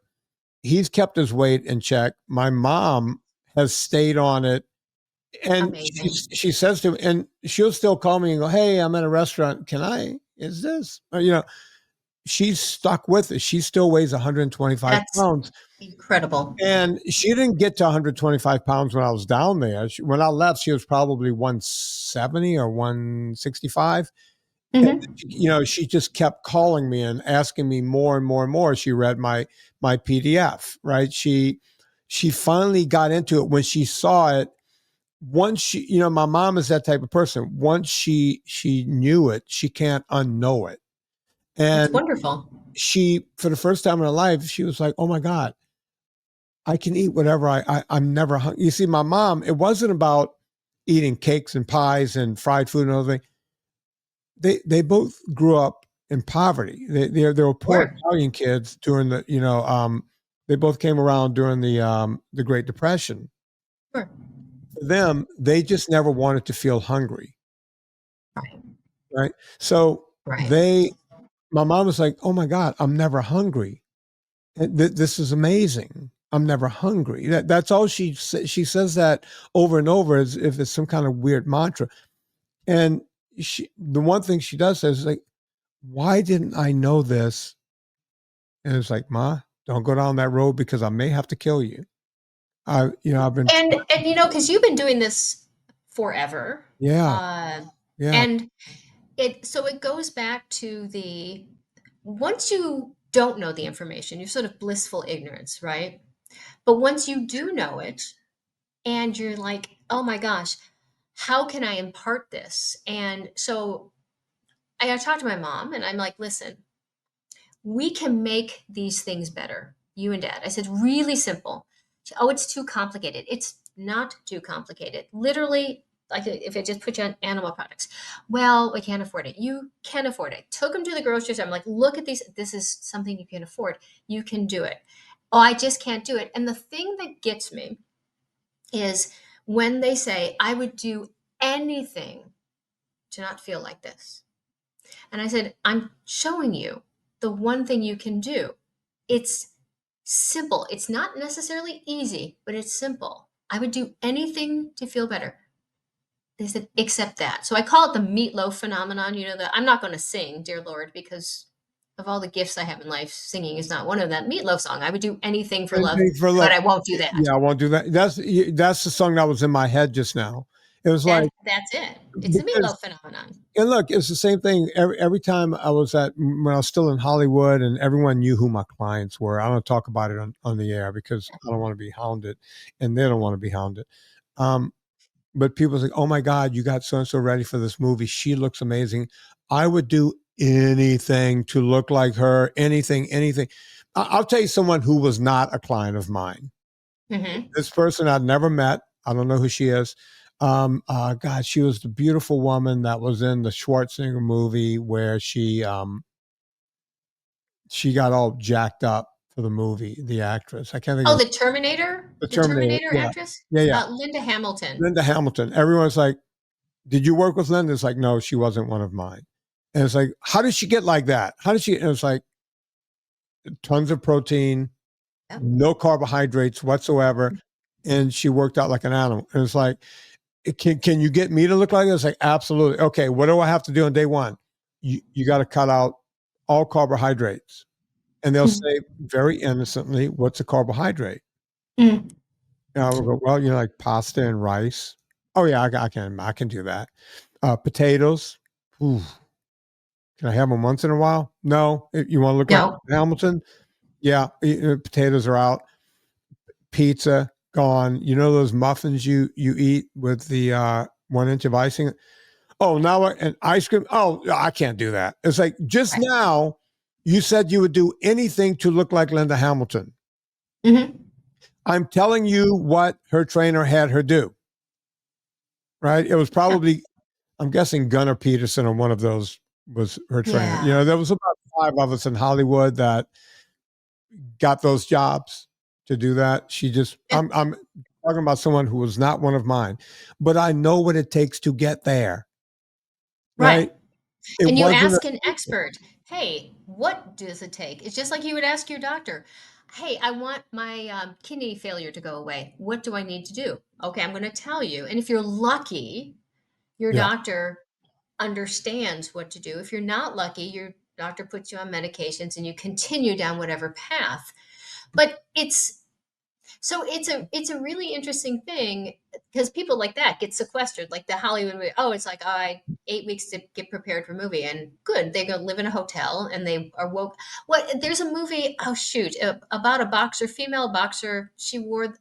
he's kept his weight in check. My mom has stayed on it, and Amazing. she says to him, and she'll still call me and go, "Hey, I'm at a restaurant. Can I? Is this?" She's stuck with it. She still weighs 125 That's pounds. incredible. And she didn't get to 125 pounds when I was down there. When I left, she was probably 170 or 165. And, Hmm. she just kept calling me and asking me more and more and more. She read my PDF, right? She finally got into it when she saw it. Once my mom is that type of person. Once she knew it, she can't unknow it. That's And wonderful. she, for the first time in her life, she was like, "Oh my God, I can eat whatever I'm never hungry." You see, my mom, it wasn't about eating cakes and pies and fried food and everything. They both grew up in poverty. They were poor Sure. Italian kids during they both came around during the Great Depression. Sure. For them, they just never wanted to feel hungry, Right. right? So Right. my mom was like, "Oh my God, I'm never hungry. This is amazing. I'm never hungry." That's all she says that over and over, as if it's some kind of weird mantra. And the one thing she does say is like, "Why didn't I know this?" And it's like, "Ma, don't go down that road because I may have to kill you." I've been, And because you've been doing this forever, yeah, uh, yeah, and it goes back to the, once you don't know the information, you're sort of blissful ignorance, right? But once you do know it, and you're like, oh my gosh, how can I impart this? And so I talked to my mom, and I'm like, listen, we can make these things better, you and dad. I said, really simple. Oh, it's too complicated. It's not too complicated. Literally, like if I just put you on animal products, well, we can't afford it. You can afford it. Took them to the grocery store. I'm like, look at these. This is something you can afford. You can do it. Oh, I just can't do it. And the thing that gets me is when they say, I would do anything to not feel like this. And I said, I'm showing you the one thing you can do. It's simple. It's not necessarily easy, but it's simple. I would do anything to feel better. They said, except that. So I call it the meatloaf phenomenon. That I'm not going to sing, dear Lord, because of all the gifts I have in life, singing is not one of them. Meatloaf song. I would do anything for love, and for but love. I won't do that. Yeah, I won't do that. That's the song that was in my head just now. It was like, That's it. It's the because, meatloaf phenomenon. and look, it's the same thing every time I was when I was still in Hollywood, and everyone knew who my clients were. I don't talk about it on the air because I don't want to be hounded, and they don't want to be hounded. But people say, "Oh my God, you got so and so ready for this movie. She looks amazing." I would do anything to look like her. Anything, anything. I'll tell you someone who was not a client of mine. Mm-hmm. This person I'd never met. I don't know who she is. God, she was the beautiful woman that was in the Schwarzenegger movie where she got all jacked up for the movie. The actress, I can't think Oh, of the Terminator, the the Terminator. Terminator Yeah, actress, yeah, yeah. Linda Hamilton. Linda Hamilton. Everyone's like, "Did you work with Linda?" It's like, "No, she wasn't one of mine." And it's like, "How did she get like that? How did she?" And it's like, tons of protein, Yep. no carbohydrates whatsoever, and she worked out like an animal. And it's like, can you get me to look like this? Like, absolutely. Okay, what do I have to do on day one? You got to cut out all carbohydrates. And they'll say very innocently, "What's a carbohydrate?" Mm. And I will go, "Well, like pasta and rice." "Oh yeah, I can do that." Potatoes. Ooh, can I have them once in a while? No. You want to look like No. Hamilton? Yeah, potatoes are out. Pizza gone. You know those muffins you eat with the 1 inch of icing? Oh, now and ice cream. Oh, I can't do that. It's like, just Right. now you said you would do anything to look like Linda Hamilton. Mm-hmm. I'm telling you what her trainer had her do. Right? It was Yeah. probably, I'm guessing, Gunnar Peterson or one of those was her trainer. Yeah. There was about 5 of us in Hollywood that got those jobs to do that. Yeah. I'm talking about someone who was not one of mine, but I know what it takes to get there. Right. Right? It And you wasn't a ask an expert, hey, what does it take? It's just like you would ask your doctor, hey, I want my kidney failure to go away. What do I need to do? Okay, I'm going to tell you. And if you're lucky, your yeah. doctor understands what to do. If you're not lucky, your doctor puts you on medications and you continue down whatever path. But it's a really interesting thing because people like that get sequestered, like the Hollywood movie. Oh, it's like, oh, I 8 weeks to get prepared for a movie, and good, they go live in a hotel and they are woke. What, there's a movie, oh shoot, about a boxer, female boxer. She won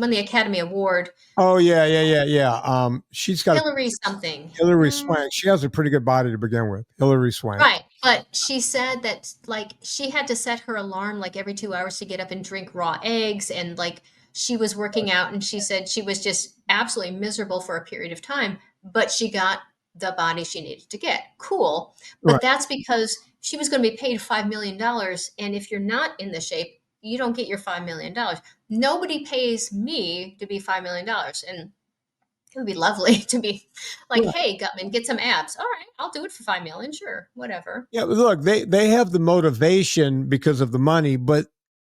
the Academy Award. Oh yeah, yeah, yeah, yeah. She's got Hillary something. Hillary Swank. She has a pretty good body to begin with. Hillary Swank. Right. But she said that like she had to set her alarm like every 2 hours to get up and drink raw eggs. And like she was working out and she said she was just absolutely miserable for a period of time, but she got the body she needed to get. Cool. Right. But that's because she was going to be paid $5 million. And if you're not in the shape, you don't get your $5 million. Nobody pays me to be $5 million. And it would be lovely to be like, Yeah. hey, Gutman, get some abs. All right, I'll do it for $5 million. Sure, whatever. Yeah. Look, they have the motivation because of the money, but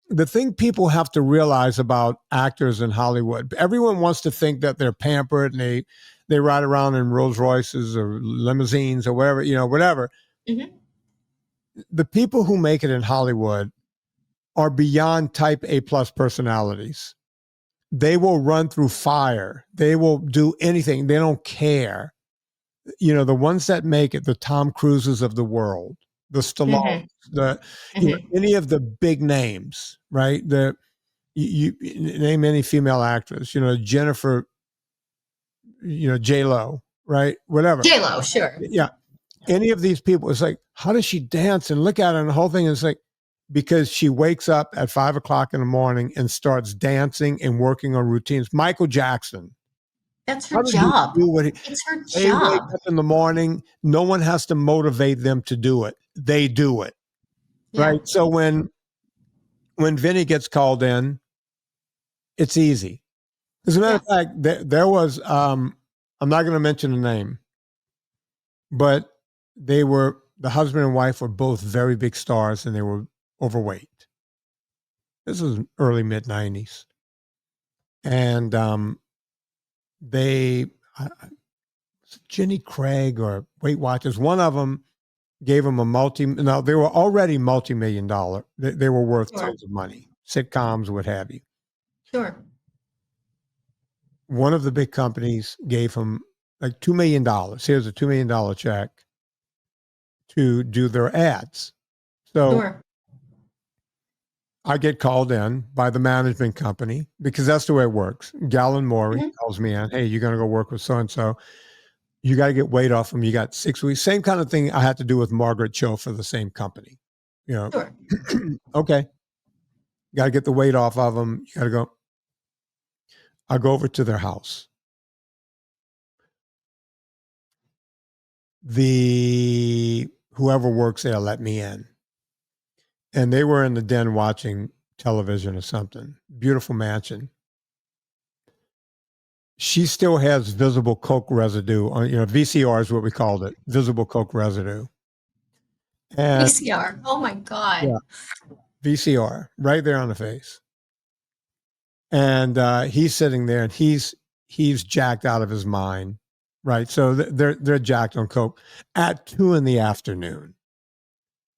the thing people have to realize about actors in Hollywood, everyone wants to think that they're pampered and they ride around in Rolls Royces or limousines or whatever, whatever. Hmm. The people who make it in Hollywood are beyond type A plus personalities. They will run through fire. They will do anything. They don't care. The ones that make it, the Tom Cruises of the world, the Stallone, Hmm. the Hmm. any of the big names, right? You name any female actress, Jennifer, J Lo, right? Whatever. J Lo, sure. Yeah. Any of these people, it's like, how does she dance and look at her and the whole thing is like, because she wakes up at 5 o'clock in the morning and starts dancing and working on routines. Michael Jackson. That's her How did he job. do what It's her they wake job. up in the morning? No one has to motivate them to do it. They do it. Yeah. Right. So when Vinny gets called in, it's easy. As a matter Yeah. of fact, there was I'm not going to mention the name, but the husband and wife were both very big stars and they were overweight. This was early mid-90s. And they Jenny Craig or Weight Watchers, one of them gave them now they were already multi-million dollar. They were worth Sure. tons of money, sitcoms, what have you. Sure. one of the big companies gave him like $2 million. Here's a $2 million check to do their ads. So Sure. I get called in by the management company because that's the way it works. Galen Morey Mhm. calls me in, hey, you're going to go work with so-and-so. You got to get weight off them. You got 6 weeks. Same kind of thing I had to do with Margaret Cho for the same company. You know, Sure. okay, got to get the weight off of them. You got to go. I go over to their house. Whoever works there let me in. And they were in the den watching television or something. Beautiful mansion. She still has visible coke residue on, VCR is what we called it, visible coke residue. And VCR. Oh my God. yeah, VCR right there on the face. And he's sitting there and he's jacked out of his mind. Right. So they're jacked on coke at 2 p.m.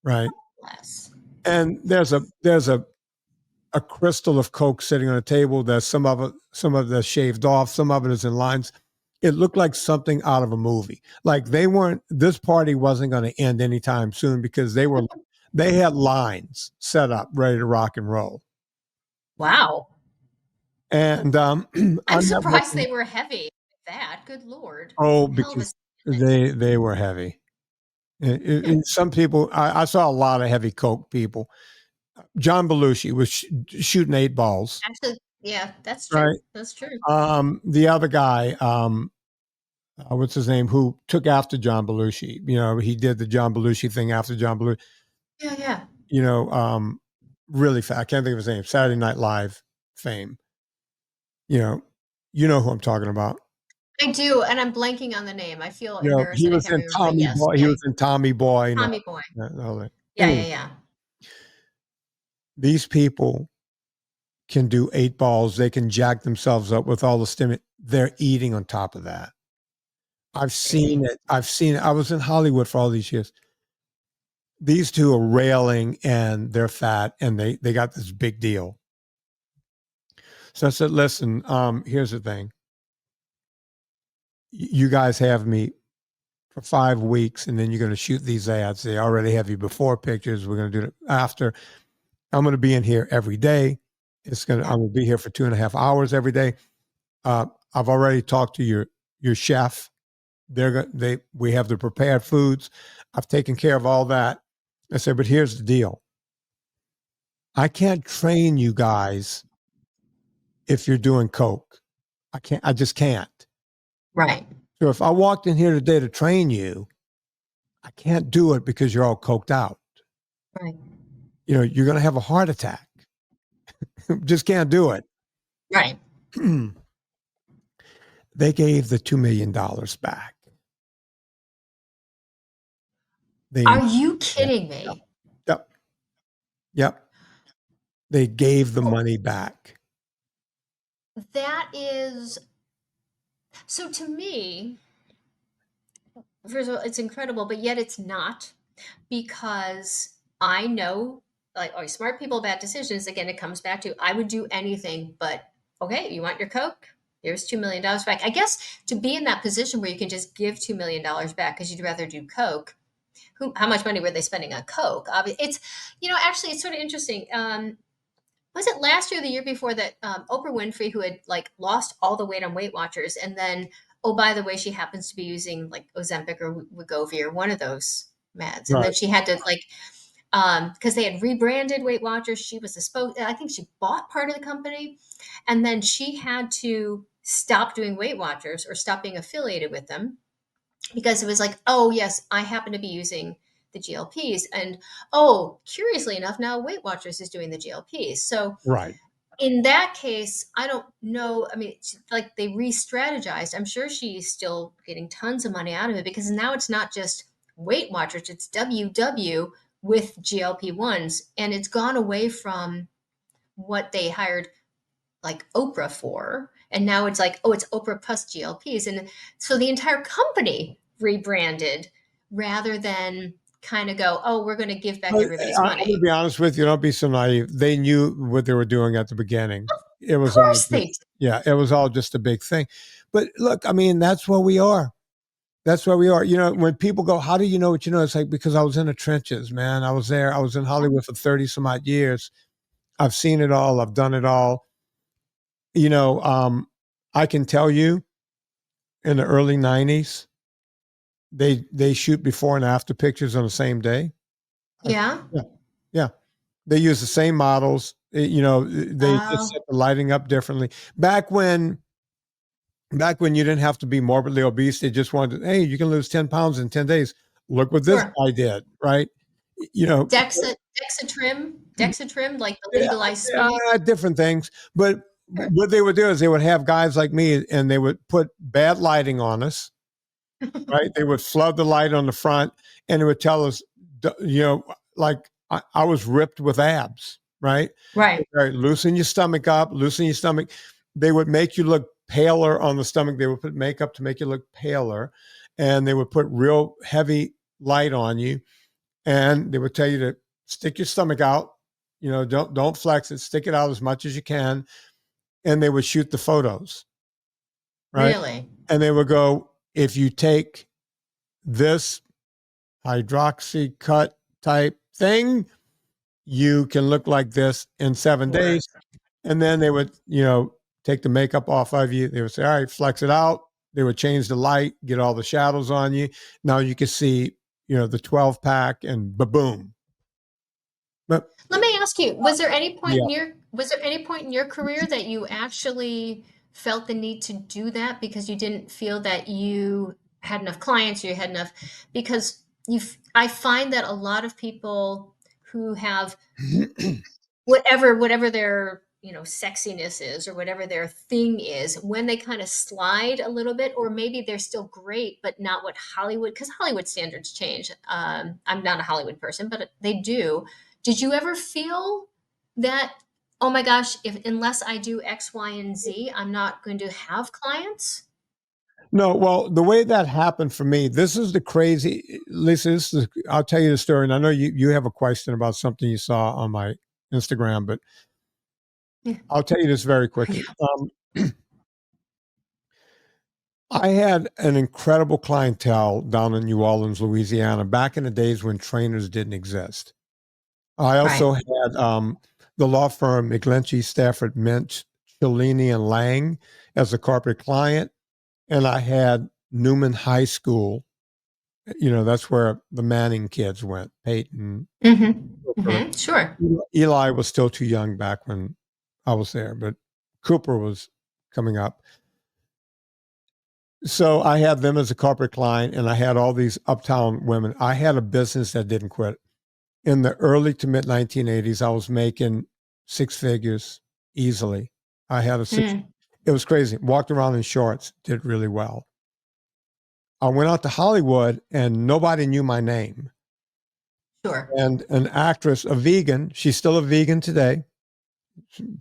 Right. Bless. And there's a crystal of coke sitting on a table. There's some of it shaved off, some of it is in lines. It looked like something out of a movie. Like this party wasn't going to end anytime soon because they had lines set up ready to rock and roll. Wow. And I'm I'm not surprised looking, they were heavy like that. Good Lord. Hell of a because mix. they were heavy. Some people, I saw a lot of heavy coke people. John Belushi was shooting 8 balls, Actually, yeah, that's true. right? That's true. The other guy, what's his name, who took after John Belushi. He did the John Belushi thing after John Belushi. Yeah, yeah. Really fat. I can't think of his name. Saturday Night Live fame. Who I'm talking about. I do, and I'm blanking on the name. I feel embarrassed He that I was can't in remember, but Tommy yes, Boy. He yeah, was in Tommy Boy. And Tommy Boy. all that. Yeah, yeah, Anyway, yeah. these people can do 8 balls. They can jack themselves up with all the stimulant. They're eating on top of that. I've seen it. I was in Hollywood for all these years. These two are railing and they're fat and they got this big deal. So I said, listen, here's the thing. You guys have me for 5 weeks and then you're going to shoot these ads. They already have you before pictures. We're going to do it after. I'm going to be in here every day. I'm going to be here for 2.5 hours every day. I've already talked to your chef. We have the prepared foods. I've taken care of all that. I said, but here's the deal. I can't train you guys if you're doing coke. I just can't. Right. So if I walked in here today to train you, I can't do it because you're all coked out. Right. You're going to have a heart attack. Just can't do it. Right. They gave the $2 million back. Are you kidding me? Yep. Yep. They gave the money back. That is so to me, first of all, it's incredible, but yet it's not because I know, like, oh, smart people, bad decisions. Again, it comes back to I would do anything, but okay, you want your Coke? Here's $2 million back. I guess to be in that position where you can just give $2 million back because you'd rather do Coke. How much money were they spending on Coke? It's, actually, it's sort of interesting. Was it last year or the year before that Oprah Winfrey, who had like lost all the weight on Weight Watchers, and then, oh, by the way, she happens to be using like Ozempic or Wegovy or one of those meds, and then Right. she had to like, because they had rebranded Weight Watchers, she was the I think she bought part of the company, and then she had to stop doing Weight Watchers or stop being affiliated with them because it was like, oh yes, I happen to be using the GLPs, and oh, curiously enough, now Weight Watchers is doing the GLPs. So Right. in that case, I don't know. I mean, like they re-strategized. I'm sure she's still getting tons of money out of it because now it's not just Weight Watchers; it's WW with GLP-1s, and it's gone away from what they hired like Oprah for. And now it's like, oh, it's Oprah plus GLPs. And so the entire company rebranded rather than kind of go, oh, we're going to give back everybody's I'm going to money. be honest with you. Don't be so naive. They knew what they were doing at the beginning. it Of was all course they just, do. yeah, it was all just a big thing. But look, I mean, that's where we are. That's where we are. You know, when people go, how do you know what you know? It's like, because I was in the trenches, man. I was there. I was in Hollywood for 30 some odd years. I've seen it all. I've done it all. You know, I can tell you in the early 90s, they shoot before and after pictures on the same day. Yeah. Yeah. Yeah. They use the same models. You know, they just Oh, set the lighting up differently. Back when you didn't have to be morbidly obese, they just wanted, hey, you can lose 10 pounds in 10 days. Look what this sure. guy did, right? You know, Dexatrim, like the yeah, legalized sweet. different things. But Sure. what they would do is they would have guys like me and they would put bad lighting on us, right? They would flood the light on the front and it would tell us, you know, like I was ripped with abs, right? Right. Right, loosen your stomach up, loosen your stomach. They would make you look paler on the stomach. They would put makeup to make you look paler, and they would put real heavy light on you, and they would tell you to stick your stomach out. You know, don't flex it. Stick it out as much as you can, and they would shoot the photos, right? Really? And they would go, if you take this hydroxy cut type thing, you can look like this in 7 days. Work. And then they would, you know, take the makeup off of you. They would say, all right, flex it out. They would change the light, get all the shadows on you. Now you can see, you know, the 12 pack and ba-boom. But Let me ask you, yeah, was there any point in your career that you actually felt the need to do that because you didn't feel that you had enough clients, you had enough, because I find that a lot of people who have whatever their, sexiness is, or whatever their thing is, when they kind of slide a little bit, or maybe they're still great but not what Hollywood, because Hollywood standards change. I'm not a Hollywood person, but they do. Did you ever feel that, oh my gosh, if unless I do X, Y, and Z, I'm not going to have clients? no, well, the way that happened for me, this is the crazy, Lisa, I'll tell you the story. And I know you have a question about something you saw on my Instagram, but Yeah. I'll tell you this very quickly. I had an incredible clientele down in New Orleans, Louisiana, back in the days when trainers didn't exist. I Right. also had the law firm McGlinchey, Stafford, Minch, Cellini, and Lang as a corporate client. And I had Newman High School. You know, that's where the Manning kids went, Peyton. Sure. Eli was still too young back when I was there, but Cooper was coming up. So I had them as a corporate client, and I had all these uptown women. I had a business that didn't quit. In the early to mid 1980s, I was making six figures easily. I had a six. Mm, It was crazy. Walked around in shorts, did really well. I went out to Hollywood, and nobody knew my name. sure. And an actress, a vegan, she's still a vegan today.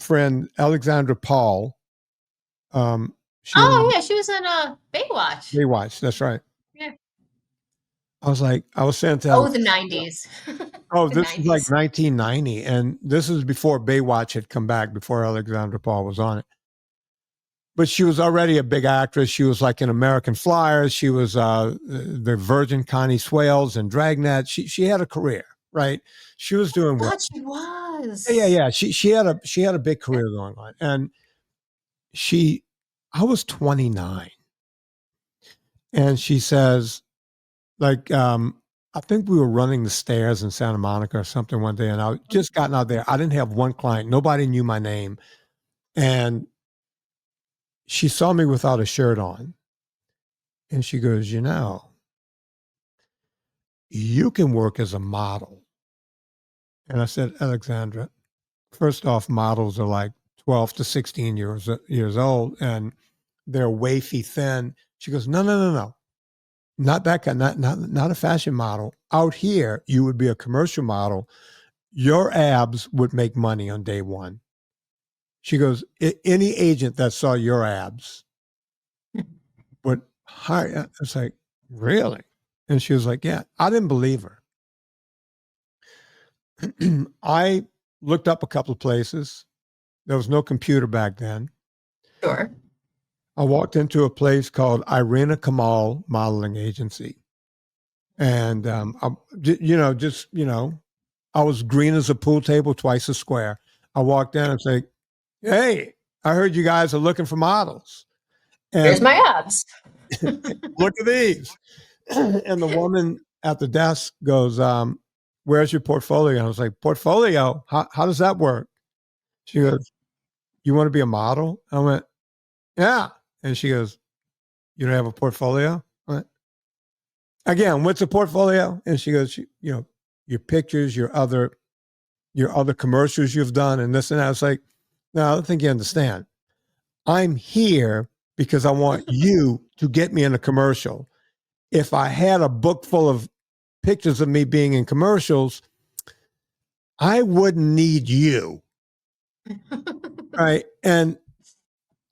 Friend Alexandra Paul. She was Oh yeah, she was in Baywatch. Baywatch. That's right. Yeah. I was saying to Oh, Alex, the 90s. oh, The this is like 90s. 1990, and this is before Baywatch had come back, before Alexandra Paul was on it. But she was already a big actress. She was like in American Flyers. She was the Virgin Connie Swales and Dragnet. She had a career, right? She was doing well. Thought she Yeah, was. yeah. She had a big career going on, and she, I was 29, and she says, like, I think we were running the stairs in Santa Monica or something one day, and I just gotten out there. I didn't have one client. Nobody knew my name, and she saw me without a shirt on, and she goes, you know, you can work as a model. And I said, Alexandra, first off, models are like 12 to 16 years old, and they're wafy thin. She goes, no, no, no, no. Not that kind, not a fashion model. Out here, you would be a commercial model. Your abs would make money on day one. She goes, any agent that saw your abs would hire. It's like, really? And she was like, yeah. I didn't believe her. I looked up a couple of places. There was no computer back then. Sure. I walked into a place called Irina Kamal Modeling Agency. And, I was green as a pool table, twice as square. I walked in and said, hey, I heard you guys are looking for models. Here's And my abs. look at these. And the woman at the desk goes, where's your portfolio? I was like, portfolio? How does that work? She goes, you want to be a model? I went, yeah. And she goes, you don't have a portfolio? I went, again, what's a portfolio? And she goes, your pictures, your other commercials you've done and this and that. I was like, no, I don't think you understand. I'm here because I want you to get me in a commercial. If I had a book full of pictures of me being in commercials, I wouldn't need you. Right. And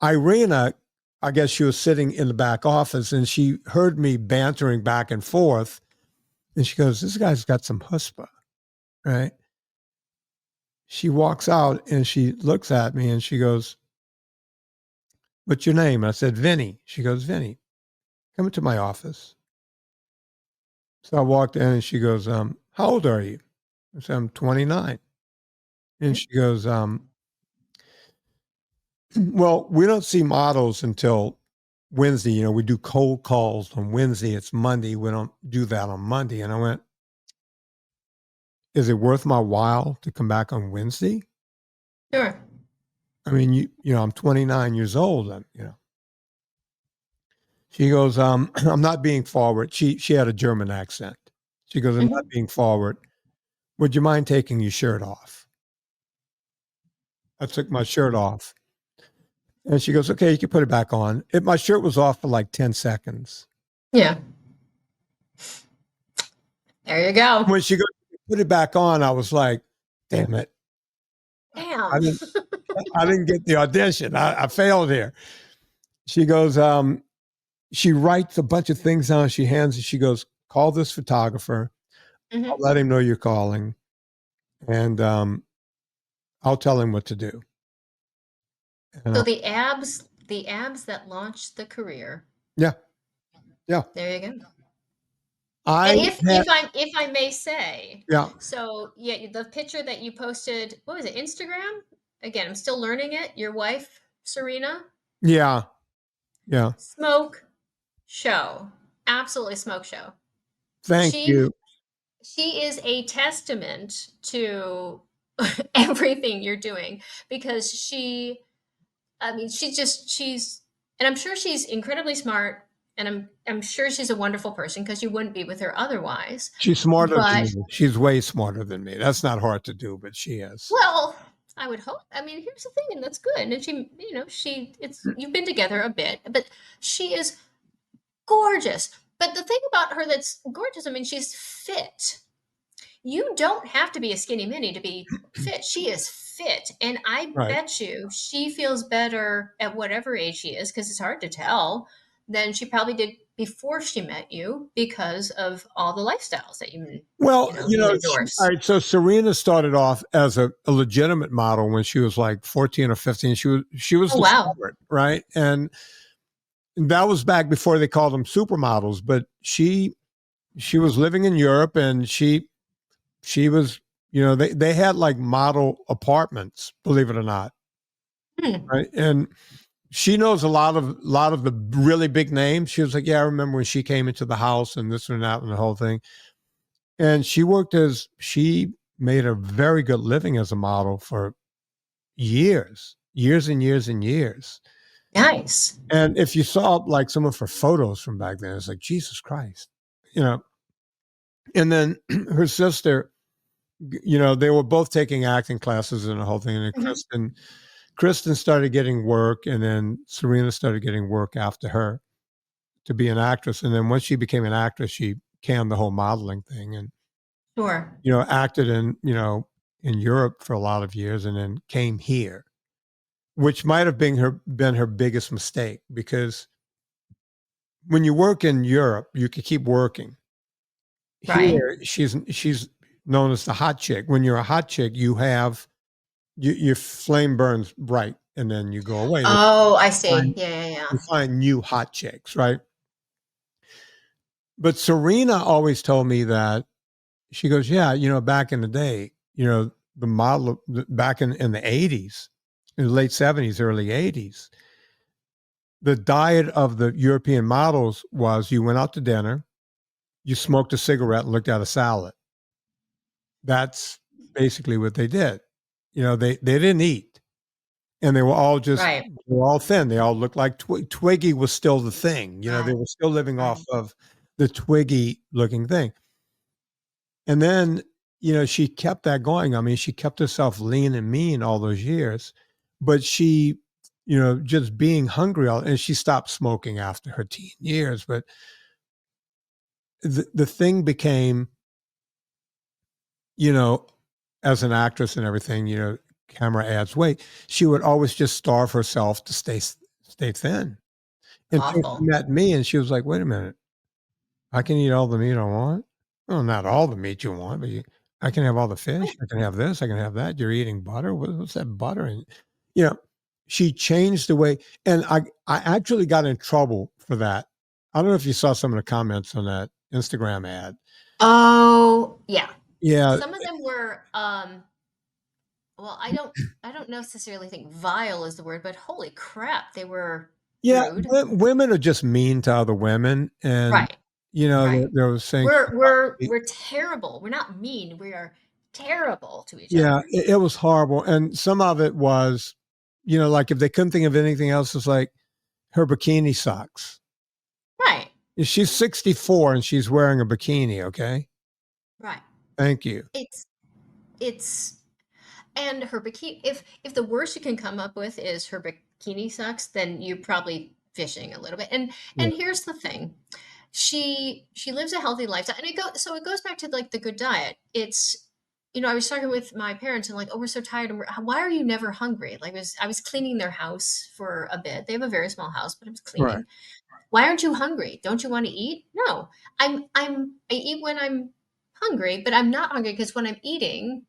Irina, I guess she was sitting in the back office and she heard me bantering back and forth. And she goes, this guy's got some chutzpah. Right. She walks out and she looks at me and she goes, what's your name? I said, Vinnie. She goes, Vinnie, come into my office. So I walked in and she goes, how old are you? I said, I'm 29. And she goes, well, we don't see models until Wednesday. We do cold calls on Wednesday. It's Monday. We don't do that on Monday. And I went, is it worth my while to come back on Wednesday? Sure. I mean, I'm 29 years old. She goes, I'm not being forward. She had a German accent. She goes, I'm not being forward. Would you mind taking your shirt off? I took my shirt off. And she goes, okay, you can put it back on. My shirt was off for like 10 seconds. Yeah. There you go. When she goes, put it back on, I was like, damn it. Damn. I didn't get the audition. I failed here. She goes, she writes a bunch of things down. She hands it. She goes, call this photographer. I'll let him know you're calling. And I'll tell him what to do. And So the abs that launched the career. Yeah. Yeah. There you go. And if I may say, yeah. So the picture that you posted, what was it, Instagram? Again, I'm still learning it. Your wife, Serena. Yeah. Yeah. Smoke show. Absolutely smoke show. Thank you. She is a testament to everything you're doing because she's, and I'm sure she's incredibly smart and I'm sure she's a wonderful person because you wouldn't be with her otherwise. She's smarter than me. She's way smarter than me. That's not hard to do, but she is. Well, I would hope. I mean, here's the thing, and that's good. And you've been together a bit, but she is gorgeous. But the thing about her that's gorgeous, I mean, she's fit. You don't have to be a skinny mini to be fit. She is fit. And I bet you she feels better at whatever age she is, because it's hard to tell, than she probably did before she met you because of all the lifestyles that you endorse. All right, so Serena started off as a legitimate model when she was like 14 or 15. She was discovered, right? And that was back before they called them supermodels, but she was living in Europe and she was, they had like model apartments, believe it or not. Right. And she knows a lot of the really big names. She was like, yeah, I remember when she came into the house and this and that and the whole thing. And she made a very good living as a model for years and years and years. Nice. And if you saw like some of her photos from back then, it's like, Jesus Christ, and then her sister, they were both taking acting classes and the whole thing. And Kristen started getting work, and then Serena started getting work after her to be an actress. And then once she became an actress, she canned the whole modeling thing and, acted in Europe for a lot of years and then came here, which might have been her biggest mistake, because when you work in Europe, you can keep working. Right. Here, she's known as the hot chick. When you're a hot chick, you have your flame burns bright and then you go away. Oh, I see. Find, Yeah, yeah, yeah. you find new hot chicks, right? But Serena always told me that she goes, yeah, back in the day, the model back in the 80s, in the late 70s, early 80s, the diet of the European models was you went out to dinner, you smoked a cigarette and looked at a salad. That's basically what they did. They didn't eat, and they Right, were all thin. They all looked like Twiggy was still the thing. They right, were still living off right. of the Twiggy looking thing. And then, she kept that going. I mean, she kept herself lean and mean all those years, but she, just being hungry, and she stopped smoking after her teen years. But the thing became, you know, as an actress and everything, camera adds weight. She would always just starve herself to stay thin until she Awful. met me, and she was like, "Wait a minute, I can eat all the meat I want. Well, not all the meat you want, but I can have all the fish. I can have this. I can have that. You're eating butter. What's that butter?" And you know, she changed the way. And I actually got in trouble for that. I don't know if you saw some of the comments on that Instagram ad. Oh, yeah. Yeah, Some of them were, well, I don't necessarily think vile is the word, but holy crap, they were yeah. rude. Women are just mean to other women, and Right, they, right. they were saying, We're terrible. We're not mean. We are terrible to each yeah, other. it was horrible. And some of it was, like if they couldn't think of anything else, it's like her bikini socks. Right, She's 64 and she's wearing a bikini. Okay. right. Thank you. It's it's and her bikini. If the worst you can come up with is her bikini sucks, then you're probably fishing a little bit. Yeah. And here's the thing. She lives a healthy lifestyle, and it goes back to like the good diet. It's I was talking with my parents and like, oh, we're so tired, and why are you never hungry? Like, I was cleaning their house for a bit. They have a very small house, but I was Right. cleaning. Why aren't you hungry? Don't you want to eat? No, I eat when I'm hungry, but I'm not hungry because when I'm eating,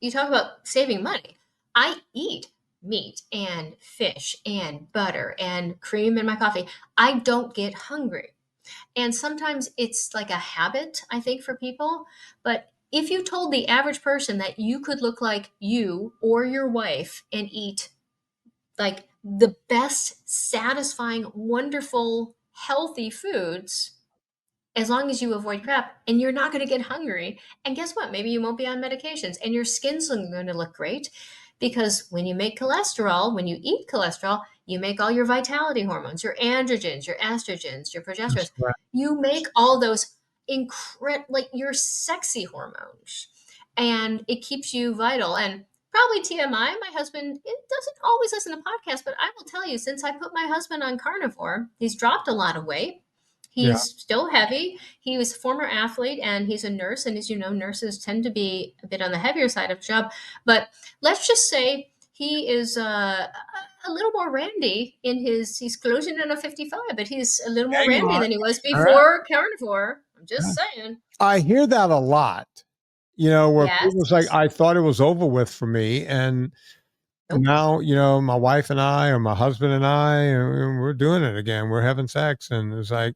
you talk about saving money. I eat meat and fish and butter and cream in my coffee. I don't get hungry. And sometimes it's like a habit, I think, for people. But if you told the average person that you could look like you or your wife and eat like the best, satisfying, wonderful, healthy foods, as long as you avoid crap, and you're not going to get hungry. And guess what? Maybe you won't be on medications and your skin's going to look great, because when you make cholesterol, when you eat cholesterol, you make all your vitality hormones, your androgens, your estrogens, your That's progesterones. right. You make all those like your sexy hormones, and it keeps you vital. And probably TMI, my husband, it doesn't always listen to podcasts, but I will tell you, since I put my husband on carnivore, he's dropped a lot of weight. Yeah. He's still heavy. He was a former athlete and he's a nurse. And as you know, nurses tend to be a bit on the heavier side of the job. But let's just say he is a little more randy he's closing in on 55, but he's a little more Yeah, you randy are. than he was All right. before carnivore. I'm just saying. I hear that a lot, where people's like, Yes. I thought it was over with for me. And Nope. now, my wife and I, or my husband and I, we're doing it again. We're having sex. And it's like,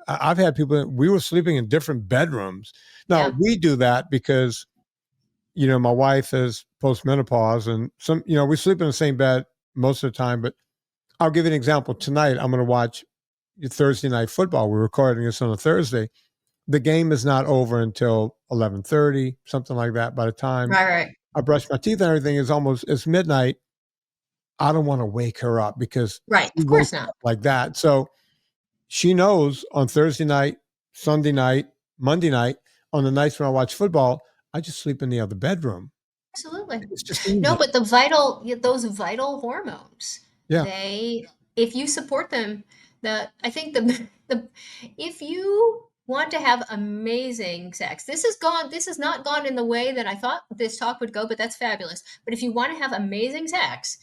I've had people, we were sleeping in different bedrooms. Now, Yeah. we do that because, my wife is postmenopause and we sleep in the same bed most of the time. But I'll give you an example. Tonight, I'm going to watch Thursday night football. We're recording this on a Thursday. The game is not over until 11:30, something like that. By the time Right, right. I brush my teeth and everything, it's midnight. I don't want to wake her up because Right. she Of wakes course not. up like that. So she knows on Thursday night, Sunday night, Monday night, on the nights when I watch football, I just sleep in the other bedroom. Absolutely. It's just No, easy. but those vital hormones, Yeah. they, if you support them, I think the, if you want to have amazing sex, this has not gone in the way that I thought this talk would go, but that's fabulous. But if you want to have amazing sex,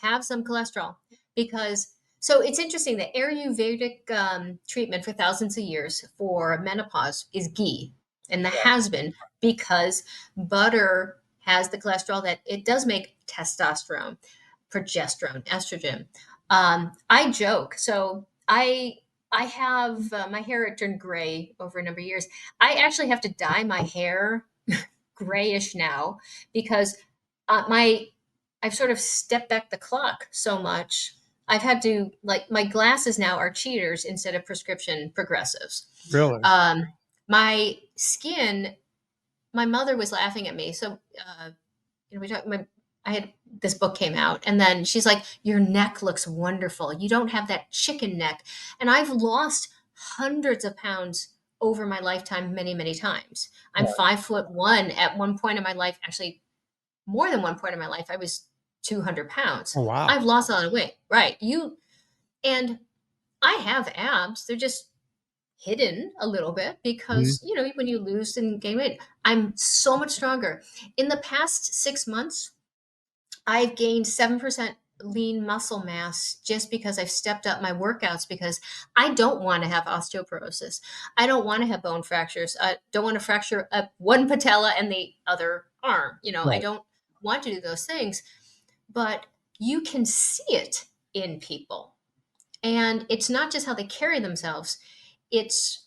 have some cholesterol, because, so it's interesting, the Ayurvedic treatment for thousands of years for menopause is ghee, and that has been because butter has the cholesterol that it does make testosterone, progesterone, estrogen. I joke. So I have my hair had turned gray over a number of years. I actually have to dye my hair grayish now because my I've sort of stepped back the clock so much. I've had to like my glasses now are cheaters instead of prescription progressives. Really? Um, my skin, my mother was laughing at me. So we talked. I had this book came out, and then she's like, "Your neck looks wonderful. You don't have that chicken neck." And I've lost hundreds of pounds over my lifetime, many, many times. I'm Right. 5'1". At one point in my life, actually, more than one point in my life, I was 200 pounds. Oh, wow. I've lost a lot of weight, right? And I have abs. They're just hidden a little bit Mhm. because when you lose and gain weight, I'm so much stronger. In the past 6 months, I've gained 7% lean muscle mass just because I've stepped up my workouts because I don't want to have osteoporosis. I don't want to have bone fractures. I don't want to fracture one patella and the other arm. I Right. don't want to do those things, but you can see it in people. And it's not just how they carry themselves. It's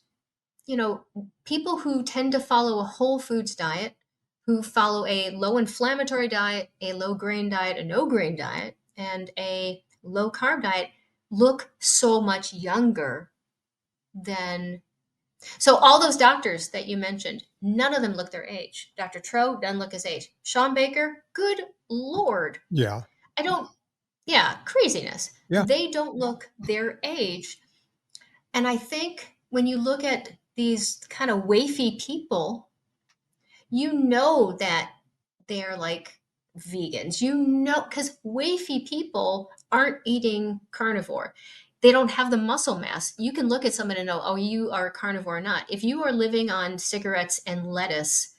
you know, people who tend to follow a whole foods diet, who follow a low inflammatory diet, a low grain diet, a no grain diet, and a low carb diet look so much younger than. So, all those doctors that you mentioned, none of them look their age. Dr. Tro doesn't look his age. Sean Baker, good Lord. Yeah. I don't, yeah, craziness. Yeah. They don't look their age. And I think when you look at these kind of wafy people, you know that they're like vegans. Because wafy people aren't eating carnivore. They don't have the muscle mass. You can look at someone and know, oh, you are a carnivore or not. If you are living on cigarettes and lettuce,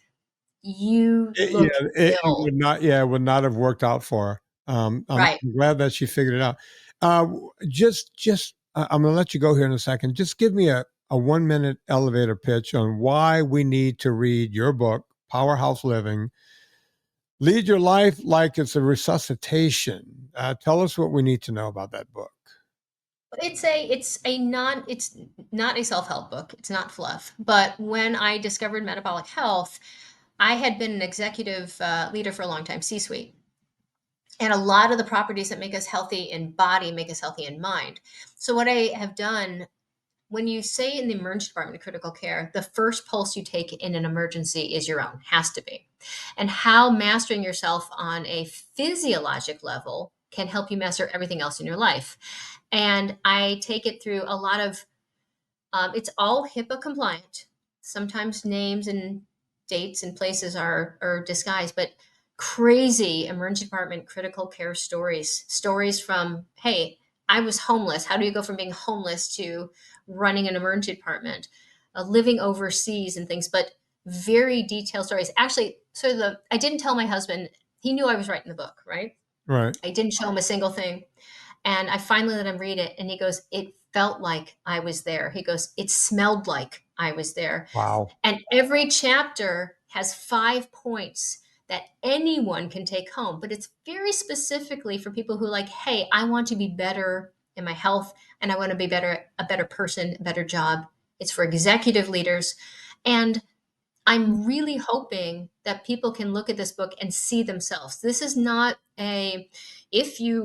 you look It ill. would not, yeah, it would not have worked out for her. I'm Right. glad that she figured it out. I'm going to let you go here in a second. Just give me a 1 minute elevator pitch on why we need to read your book, Powerhouse Living. Lead your life like it's a resuscitation. Tell us what we need to know about that book. It's not a self-help book. It's not fluff. But when I discovered metabolic health, I had been an executive leader for a long time, C-suite. And a lot of the properties that make us healthy in body make us healthy in mind. So what I have done, when you say in the emergency department of critical care, the first pulse you take in an emergency is your own, has to be. And how mastering yourself on a physiologic level can help you master everything else in your life. And I take it through a lot of, it's all HIPAA compliant. Sometimes names and dates and places are disguised, but crazy emergency department critical care stories from, hey, I was homeless. How do you go from being homeless to running an emergency department, living overseas and things, but very detailed stories. Actually, I didn't tell my husband, he knew I was writing the book, right? Right. I didn't show him a single thing. And I finally let him read it. And he goes, it felt like I was there. He goes, it smelled like I was there. Wow. And every chapter has 5 points that anyone can take home, but it's very specifically for people who like, hey, I want to be better in my health and I want to be a better person, a better job. It's for executive leaders. And I'm really hoping that people can look at this book and see themselves. This is not a if you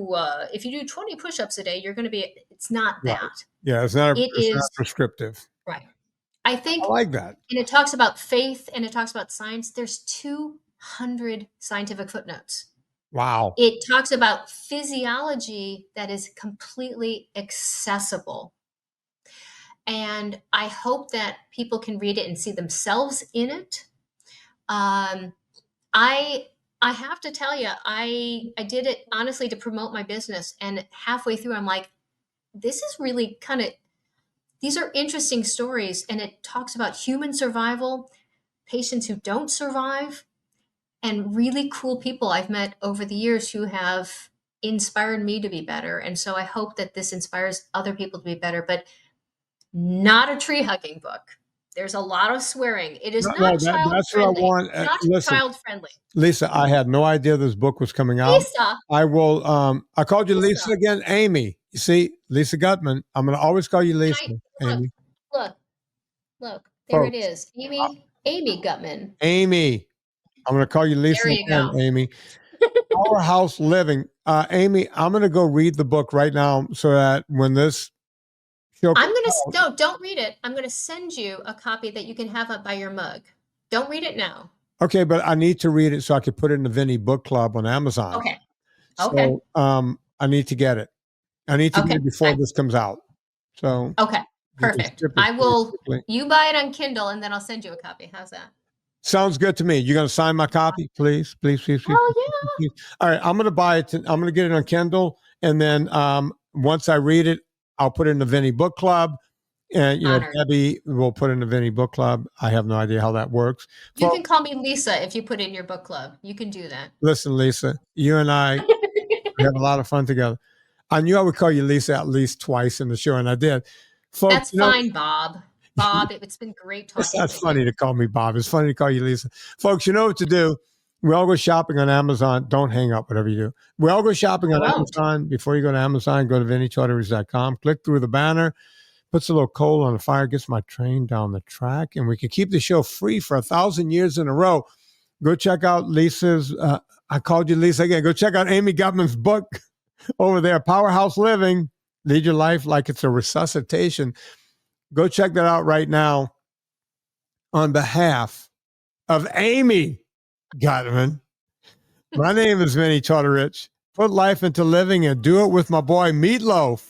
do 20 push-ups a day, you're going to be. It's not Right. that. Yeah. It It's not is prescriptive. right. I I think, like that. and it talks about faith and it talks about science. There's 200 scientific footnotes. Wow. It talks about physiology that is completely accessible. And I hope that people can read it and see themselves in it. Um, I I have to tell you, I did it honestly to promote my business, and halfway through, I'm like, this is really kind of these are interesting stories, and it talks about human survival, patients who don't survive, and really cool people I've met over the years who have inspired me to be better. And so I hope that this inspires other people to be better, but not a tree hugging book. There's a lot of swearing. It is No, not child that's what I friendly. want. Not Listen, child friendly. Lisa, I had no idea this book was coming out. Lisa, I will. I called you Lisa Lisa. again, Amy. You see, Lisa Gutman. I'm going to always call you Lisa, Amy. Look. There it Folks, is. Amy Gutman. Amy. I'm going to call you Lisa There you again, go. Amy. Powerhouse Living. Amy, I'm going to go read the book right now so that when this show I'm going to, no, don't read it. I'm going to send you a copy that you can have up by your mug. Don't read it now. Okay, but I need to read it so I could put it in the Vinnie Book Club on Amazon. Okay. So I need to get it. I need to get it before this comes out. So okay, perfect. I will. You buy it on Kindle, and then I'll send you a copy. How's that? Sounds good to me. You're going to sign my copy, please, please, please, please. Oh yeah. Please. All right, I'm going to buy it. I'm going to get it on Kindle, and then once I read it, I'll put it in the Vinnie Book Club. And Debbie will put in the Vinnie Book Club. I have no idea how that works. You can call me Lisa if you put in your book club. You can do that. Listen, Lisa, you and I we have a lot of fun together. I knew I would call you Lisa at least twice in the show, and I did. Folks, that's fine, Bob. Bob, it's been great talking to you. That's funny to call me Bob. It's funny to call you Lisa. Folks, you know what to do. We all go shopping on Amazon. Don't hang up, whatever you do. We all go shopping on Amazon. Before you go to Amazon, go to VinnieTortorich.com. Click through the banner. Puts a little coal on the fire, gets my train down the track, and we can keep the show free for 1,000 years in a row. Go check out Lisa's, I called you Lisa again. Go check out Amy Gutman's book over there, Powerhouse Living, Lead Your Life Like It's a Resuscitation. Go check that out right now on behalf of Amy Gutman. My name is Vinnie Tortorich. Put life into living and do it with my boy Meatloaf.